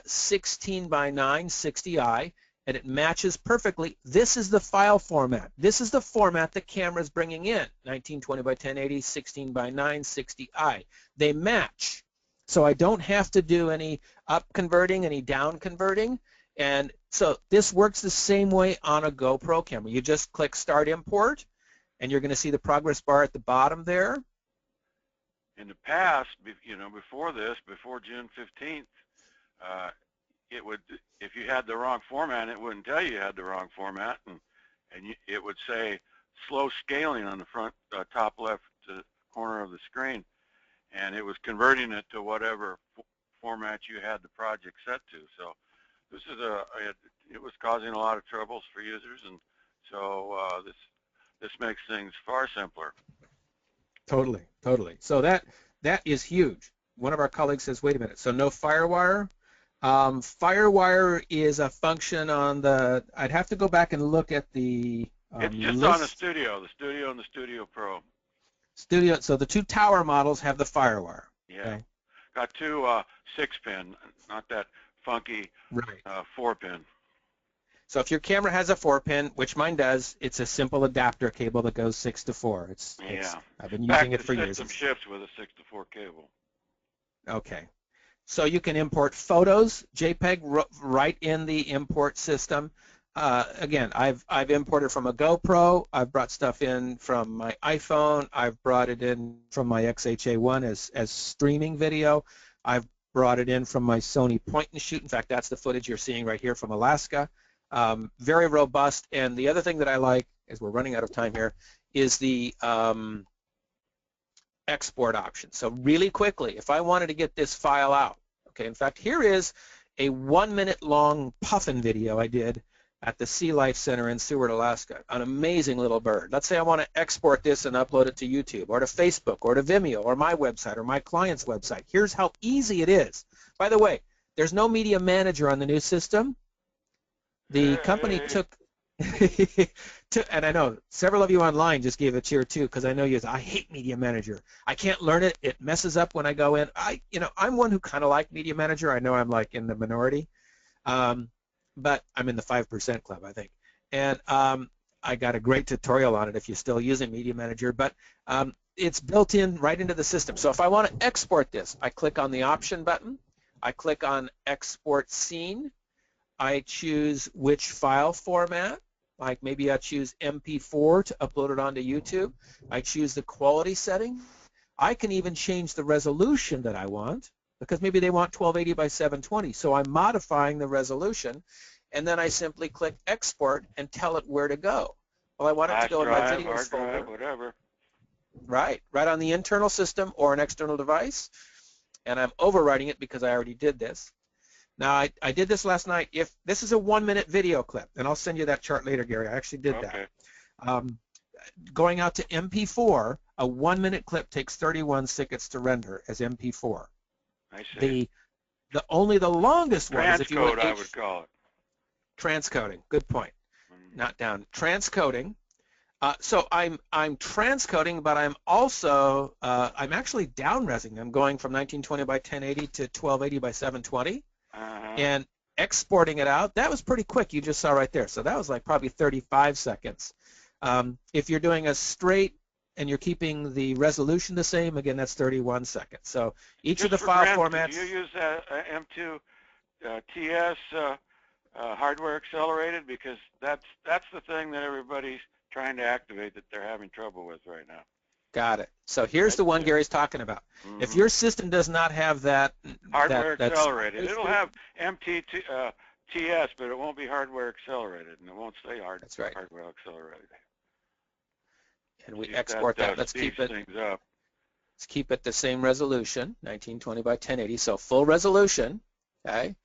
16 by 960i, and it matches perfectly. This is the file format. This is the format the camera is bringing in, 1920 by 1080, 16 by 960i. They match. So I don't have to do any up converting, any down converting. And so this works the same way on a GoPro camera. You just click Start Import, and you're going to see the progress bar at the bottom there. In the past, you know, before June 15th, it would, if you had the wrong format, it wouldn't tell you had the wrong format, and it would say slow scaling on the front top left corner of the screen, and it was converting it to whatever format you had the project set to. So this is it was causing a lot of troubles for users, and so this makes things far simpler. Totally, totally. So that is huge. One of our colleagues says, wait a minute, so no FireWire? FireWire is a function on the, I'd have to go back and look at the it's just list. on the Studio and the Studio Pro. Studio, so the two tower models have the FireWire. Yeah. Okay. Got two 6-pin, not that funky right. 4-pin. So if your camera has a 4-pin, which mine does, it's a simple adapter cable that goes 6 to 4. I've been using it for years. The system ships with a 6 to 4 cable. Okay. So you can import photos, JPEG, right in the import system. Again, I've imported from a GoPro. I've brought stuff in from my iPhone. I've brought it in from my XHA1 as streaming video. I've brought it in from my Sony point-and-shoot. In fact, that's the footage you're seeing right here from Alaska. Very robust. And the other thing that I like, as we're running out of time here, is the export option. So really quickly, if I wanted to get this file out, okay, in fact, here is a 1-minute long puffin video I did at the Sea Life Center in Seward, Alaska. An amazing little bird. Let's say I want to export this and upload it to YouTube or to Facebook or to Vimeo or my website or my client's website. Here's how easy it is. By the way, there's no media manager on the new system. The company took, and I know several of you online just gave a cheer too, because I know I hate Media Manager. I can't learn it. It messes up when I go in. I'm one who kind of like Media Manager. I know I'm like in the minority, but I'm in the 5% club, I think. And I got a great tutorial on it if you're still using Media Manager, but it's built in right into the system. So if I want to export this, I click on the option button. I click on Export Scene. I choose which file format, like maybe I choose MP4 to upload it onto YouTube. I choose the quality setting. I can even change the resolution that I want, because maybe they want 1280 by 720. So I'm modifying the resolution, and then I simply click Export and tell it where to go. Well, I want it to go in my videos folder. Whatever. Right on the internal system or an external device, and I'm overwriting it because I already did this. Now, I did this last night. If this is a 1-minute video clip, and I'll send you that chart later, Gary. I actually did that. Going out to MP4, a 1-minute clip takes 31 seconds to render as MP4. I see. Only the longest one is if you transcode, I would call it. Transcoding. Good point. Not down. Transcoding. So I'm transcoding, but I'm also I'm actually downresing. I'm going from 1920 by 1080 to 1280 by 720, and exporting it out. That was pretty quick. You just saw right there. So that was like probably 35 seconds. If you're doing a straight and you're keeping the resolution the same, again, that's 31 seconds. So each of the file formats. Do you use M2 TS hardware accelerated? Because that's the thing that everybody's trying to activate that they're having trouble with right now. Got it. So here's the one Gary's talking about. If your system does not have that hardware accelerated, it'll have MTTS, but it won't be hardware accelerated, and it won't say hardware accelerated. And we export that. Let's keep it. Let's keep it the same resolution, 1920 by 1080. So full resolution. Okay.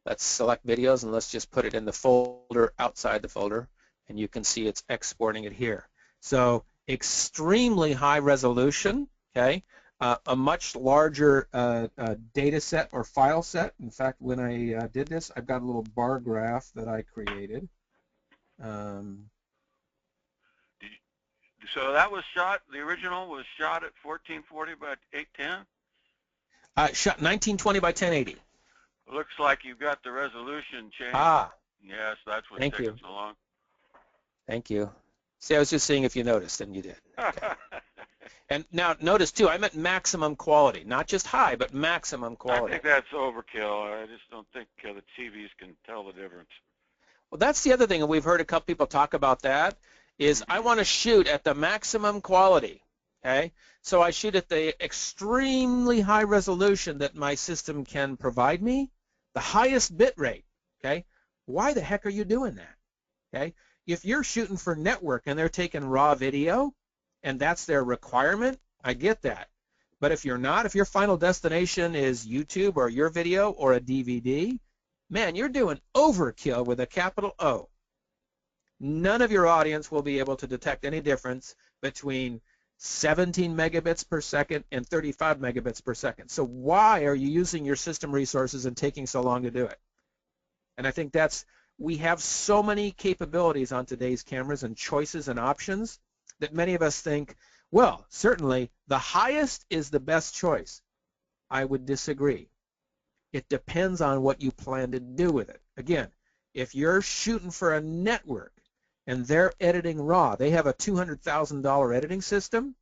Let's select videos and let's just put it in the folder outside the folder, and you can see it's exporting it here. So extremely high resolution, okay, a much larger data set or file set. In fact, when I did this, I've got a little bar graph that I created. So that was shot, the original was shot at 1440 by 810? Shot 1920 by 1080. Looks like you've got the resolution changed. Yes, that's what takes so long. Thank you. See, I was just seeing if you noticed, and you did. Okay. And now notice too, I'm at maximum quality, not just high, but maximum quality. I think that's overkill. I just don't think the TVs can tell the difference. Well, that's the other thing, and we've heard a couple people talk about that, is I want to shoot at the maximum quality, okay? So I shoot at the extremely high resolution that my system can provide me, the highest bit rate, okay? Why the heck are you doing that, okay? If you're shooting for network and they're taking raw video and that's their requirement, I get that. But if you're not, if your final destination is YouTube or your video or a DVD, man, you're doing overkill with a capital O. None of your audience will be able to detect any difference between 17 megabits per second and 35 megabits per second. So why are you using your system resources and taking so long to do it? And I think that's, we have so many capabilities on today's cameras and choices and options that many of us think, well, certainly the highest is the best choice. I would disagree. It depends on what you plan to do with it. Again, if you're shooting for a network and they're editing raw, they have a $200,000 editing system,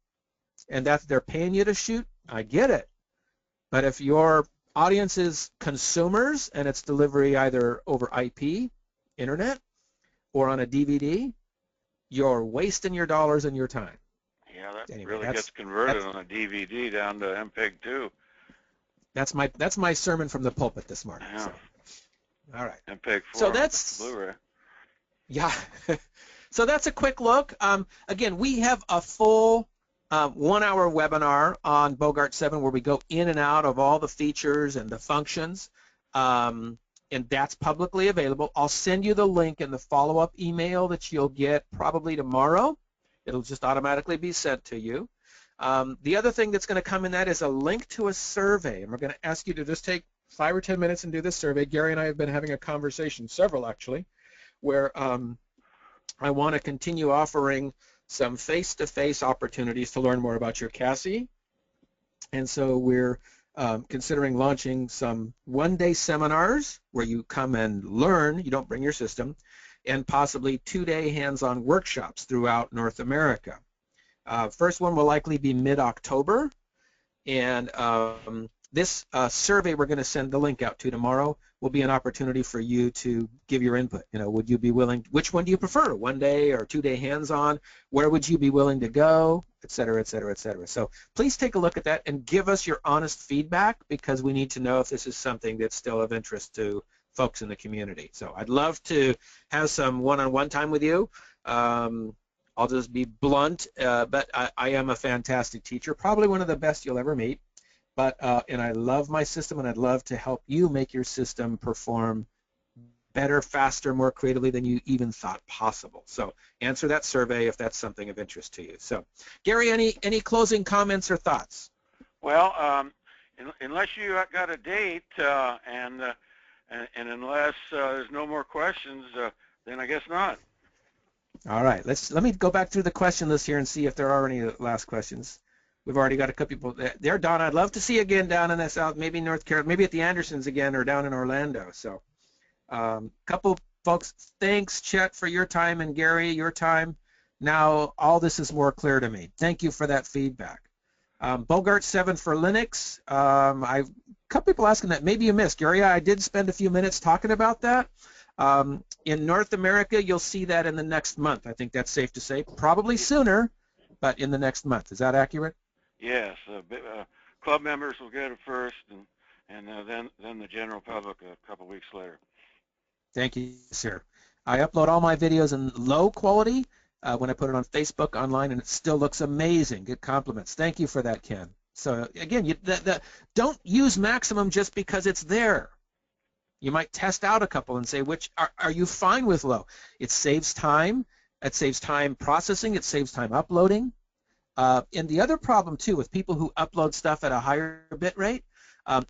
and that they're paying you to shoot, I get it. But if your audience is consumers and it's delivery either over IP, internet, or on a DVD, you're wasting your dollars and your time. Yeah, that anyway, really gets converted on a DVD down to MPEG-2. That's my sermon from the pulpit this morning. Yeah. So. All right. MPEG-4 so that's Blu-ray. Yeah. So that's a quick look. Again, we have a full 1-hour webinar on Bogart 7 where we go in and out of all the features and the functions, and that's publicly available. I'll send you the link in the follow-up email that you'll get probably tomorrow. It'll just automatically be sent to you. The other thing that's going to come in that is a link to a survey, and we're going to ask you to just take 5 or 10 minutes and do this survey. Gary and I have been having a conversation, several actually, where I want to continue offering some face-to-face opportunities to learn more about your CASI. And so we're considering launching some one-day seminars where you come and learn, you don't bring your system, and possibly 2-day hands-on workshops throughout North America. First one will likely be mid-October, and this survey we're going to send the link out to tomorrow will be an opportunity for you to give your input. You know, would you be willing, which one do you prefer, 1-day or 2-day hands-on? Where would you be willing to go, et cetera, et cetera, et cetera. So please take a look at that and give us your honest feedback, because we need to know if this is something that's still of interest to folks in the community. So I'd love to have some one-on-one time with you. I'll just be blunt, but I am a fantastic teacher, probably one of the best you'll ever meet. But and I love my system, and I'd love to help you make your system perform better, faster, more creatively than you even thought possible. So answer that survey if that's something of interest to you. So Gary, any closing comments or thoughts? Well, unless you got a date and and unless there's no more questions, then I guess not. All right, let me go back through the question list here and see if there are any last questions. We've already got a couple people there. Don, I'd love to see you again down in the South, maybe North Carolina, maybe at the Andersons again, or down in Orlando. So, couple folks, thanks, Chet, for your time, and Gary, your time. Now, all this is more clear to me. Thank you for that feedback. Bogart 7 for Linux. A couple people asking that. Maybe you missed. Gary, I did spend a few minutes talking about that. In North America, you'll see that in the next month. I think that's safe to say. Probably sooner, but in the next month. Is that accurate? Yes. Club members will get it first, and then the general public a couple weeks later. Thank you, sir. I upload all my videos in low quality when I put it on Facebook, online, and it still looks amazing. Good compliments. Thank you for that, Ken. So again, don't use maximum just because it's there. You might test out a couple and say, which are you fine with low? It saves time. It saves time processing. It saves time uploading. And the other problem, too, with people who upload stuff at a higher bit rate,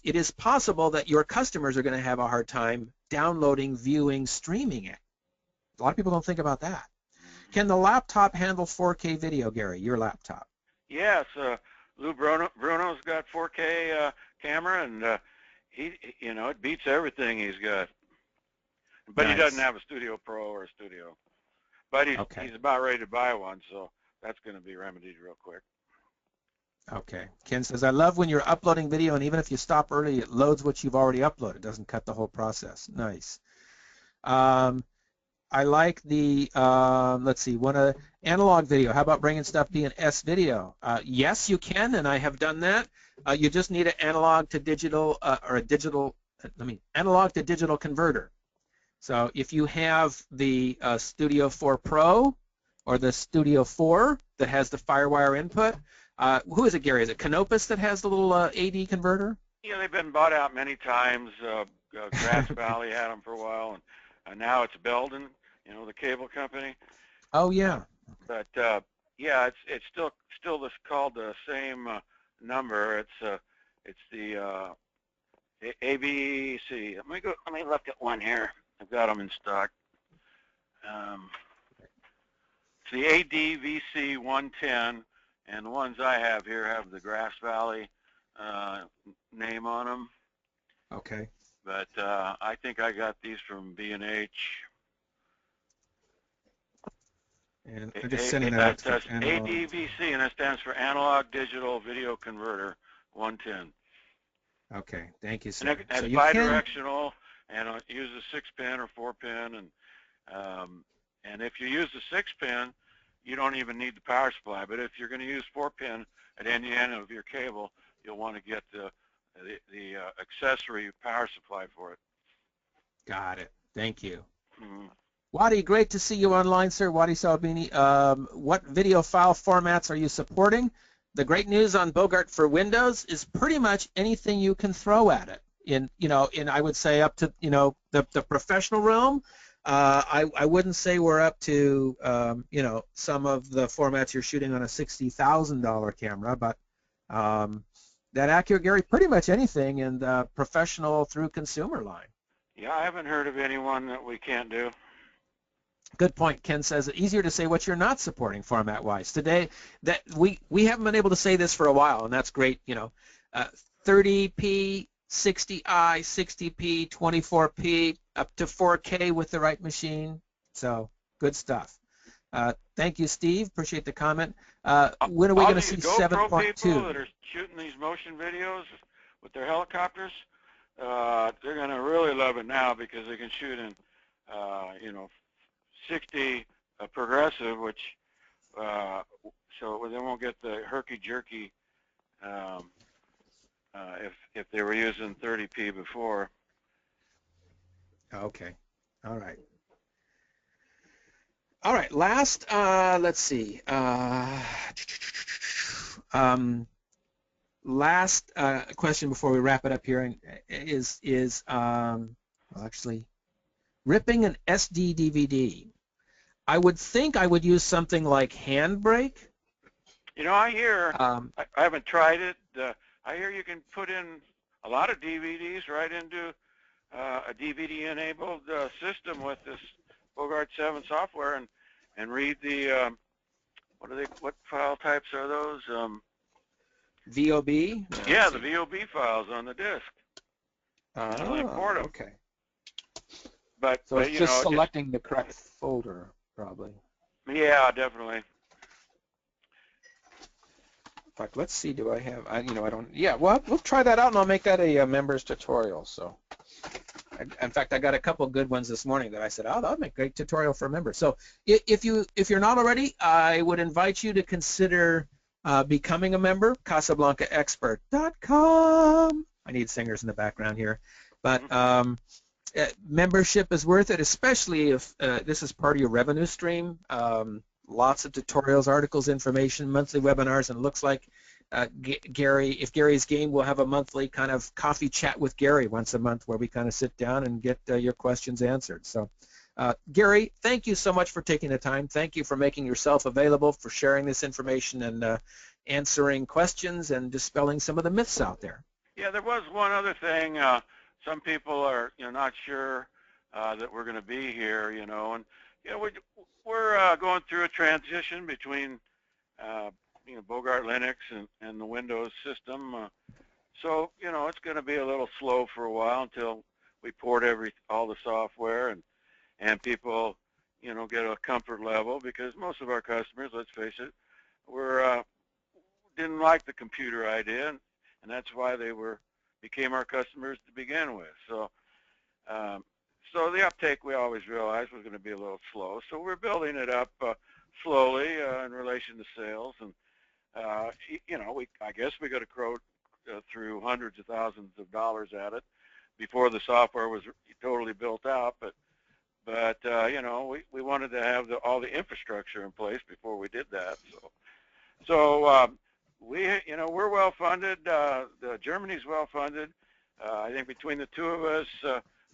it is possible that your customers are going to have a hard time downloading, viewing, streaming it. A lot of people don't think about that. Can the laptop handle 4K video, Gary, your laptop? Yes. Lou Bruno's got 4K camera, and it beats everything he's got. But Nice. He doesn't have a Studio Pro or a Studio. But he's about ready to buy one, so that's going to be remedied real quick. Okay. Ken says, I love when you're uploading video, and even if you stop early, it loads what you've already uploaded. It doesn't cut the whole process. Nice. I like the, let's see, analog video. How about bringing stuff to an S video? Yes, you can, and I have done that. You just need an analog to digital, analog to digital converter. So if you have the Studio 4 Pro or the Studio 4 that has the FireWire input, who is it, Gary? Is it Canopus that has the little AD converter? Yeah, they've been bought out many times. Grass Valley had them for a while, and now it's Belden, the cable company. Oh yeah. But yeah, it's still called the same number. It's the ABC. Let me look at one here. I've got them in stock. It's the ADVC 110, and the ones I have here have the Grass Valley name on them. Okay. But I think I got these from B&H. And I'm just sending that out. That's ADVC, and that stands for Analog Digital Video Converter 110. Okay, thank you, sir. And it's bidirectional, and it uses 6-pin or 4-pin, and if you use the 6-pin, you don't even need the power supply. But if you're going to use 4-pin at any end of your cable, you'll want to get the accessory power supply for it. Got it. Thank you. Mm-hmm. Wadi, great to see you online, sir. Wadi Salbini. What video file formats are you supporting? The great news on Bogart for Windows is pretty much anything you can throw at it. In I would say up to the professional realm. I wouldn't say we're up to some of the formats you're shooting on a $60,000 camera, but that accurate, Gary, pretty much anything in the professional through consumer line. Yeah, I haven't heard of anyone that we can't do. Good point. Ken says it's easier to say what you're not supporting format-wise. Today, that we haven't been able to say this for a while, and that's great. 30p, 60i, 60p, 24p, up to 4K with the right machine. So good stuff. Thank you, Steve. Appreciate the comment. When are we going to see 7.2? People that are shooting these motion videos with their helicopters, they're going to really love it now because they can shoot in, 60 progressive, which so they won't get the herky-jerky if they were using 30p before. Okay. All right. All right. Last, let's see. Last question before we wrap it up here is actually ripping an SD DVD. I would think I would use something like Handbrake. I hear, I haven't tried it. I hear you can put in a lot of DVDs right into a DVD-enabled system with this Bogart 7 software and read the what file types are those? VOB? Yeah, the VOB files on the disk. And only import them. Okay. But So it's you just know, selecting the correct folder, probably. Yeah, definitely. In fact, let's see. Do I have? I don't. Yeah. Well, we'll try that out, and I'll make that a members tutorial. So, in fact, I got a couple good ones this morning that I said, oh, that'll make a great tutorial for members. So, if you're not already, I would invite you to consider becoming a member. CasablancaExpert.com. I need singers in the background here, but membership is worth it, especially if this is part of your revenue stream. Lots of tutorials, articles, information, monthly webinars, and it looks like Gary, if Gary's game, we'll have a monthly kind of coffee chat with Gary once a month where we kind of sit down and get your questions answered. So, Gary, thank you so much for taking the time. Thank you for making yourself available, for sharing this information and answering questions and dispelling some of the myths out there. Yeah, there was one other thing. Some people are, not sure that we're going to be here, and we're going through a transition between, Bogart Linux and the Windows system. So, it's going to be a little slow for a while until we port all the software and people, get a comfort level, because most of our customers, let's face it, didn't like the computer idea, and that's why they became our customers to begin with. So, so the uptake, we always realized, was going to be a little slow. So we're building it up slowly in relation to sales, and I guess we got to grow through hundreds of thousands of dollars at it before the software was totally built out. But we wanted to have all the infrastructure in place before we did that. So we're well funded. Germany's well funded. I think between the two of us,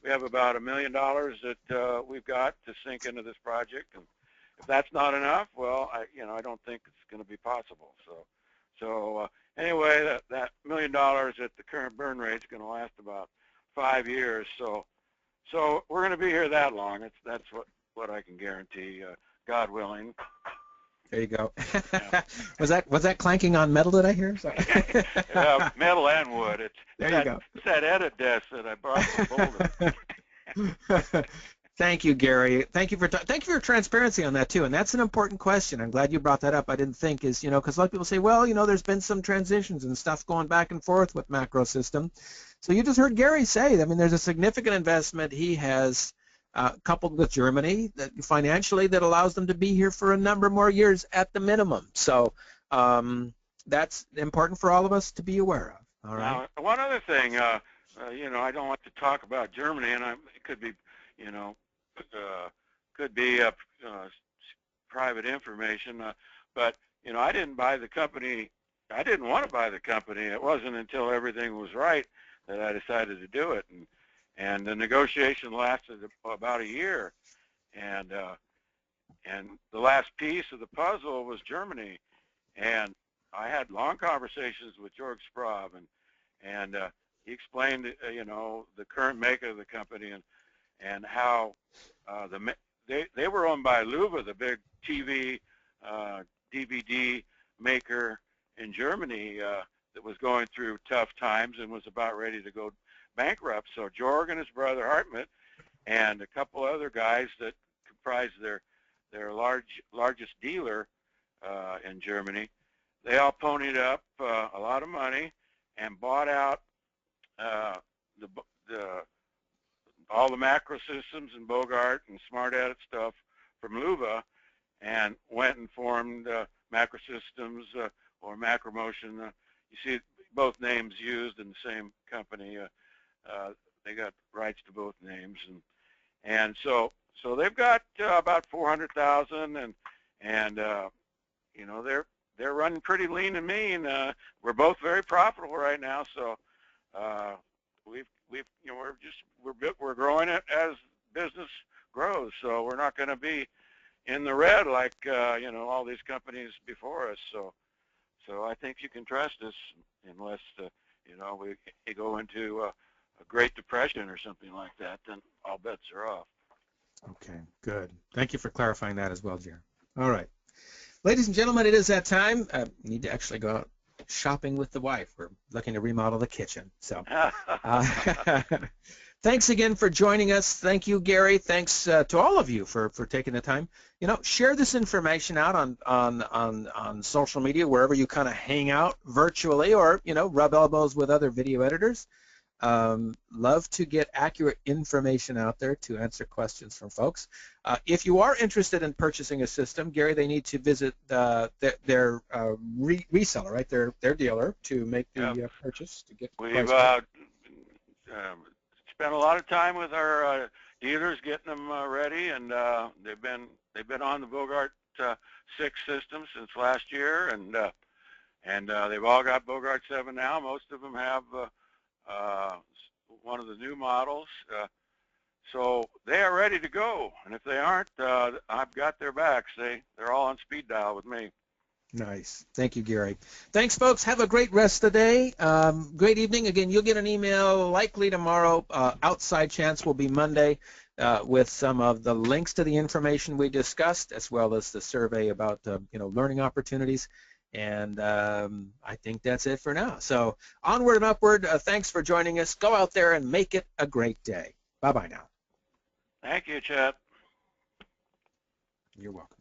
we have about $1 million that we've got to sink into this project. And if that's not enough, well, I don't think it's going to be possible. So anyway, that $1 million at the current burn rate is going to last about 5 years. So we're going to be here that long. That's what I can guarantee, God willing. There you go. Yeah. Was that clanking on metal that I hear? Metal and wood. There you go. It's that edit desk that I brought from Boulder. Thank you, Gary. Thank you for your transparency on that too. And that's an important question. I'm glad you brought that up. I didn't think because a lot of people say, well, there's been some transitions and stuff going back and forth with Macrosystem. So you just heard Gary say, there's a significant investment he has coupled with Germany financially that allows them to be here for a number more years at the minimum. So that's important for all of us to be aware of. All right. Now, one other thing, I don't like to talk about Germany, and it could be, private information, but I didn't buy the company. I didn't want to buy the company. It wasn't until everything was right that I decided to do it, and the negotiation lasted about a year, and the last piece of the puzzle was Germany, and I had long conversations with George Sprav, and he explained, the current maker of the company and how they were owned by Luva, the big TV DVD maker in Germany that was going through tough times and was about ready to go bankrupt. So Jorg and his brother Hartmut and a couple other guys that comprised their largest dealer in Germany, they all ponied up a lot of money and bought out all the Macrosystems and Bogart and Smart Edit stuff from Luva, and went and formed Macrosystems or Macromotion. You see both names used in the same company. They got rights to both names, and so they've got about 400,000, and they're running pretty lean and mean. We're both very profitable right now, so we're growing it as business grows. So we're not going to be in the red like all these companies before us. So I think you can trust us unless we go into Great Depression or something like that, then all bets are off. Okay, good. Thank you for clarifying that as well, Jerry. All right. Ladies and gentlemen, it is that time. Need to actually go out shopping with the wife. We're looking to remodel the kitchen. So thanks again for joining us. Thank you, Gary. Thanks to all of you for taking the time. Share this information out on social media, wherever you kind of hang out virtually, or, rub elbows with other video editors. Love to get accurate information out there to answer questions from folks. If you are interested in purchasing a system, Gary, they need to visit their reseller, right? Their dealer to make the purchase to get. We've spent a lot of time with our dealers getting them ready, and they've been on the Bogart 6 system since last year, and they've all got Bogart 7 now. Most of them have one of the new models, so they are ready to go. And if they aren't, I've got their backs. They're all on speed dial with me. Nice. Thank you, Gary. Thanks, folks. Have a great rest of the day. Great evening. Again, you'll get an email likely tomorrow. Outside chance will be Monday with some of the links to the information we discussed, as well as the survey about learning opportunities. And I think that's it for now. So onward and upward. Thanks for joining us. Go out there and make it a great day. Bye-bye now. Thank you, Chet. You're welcome.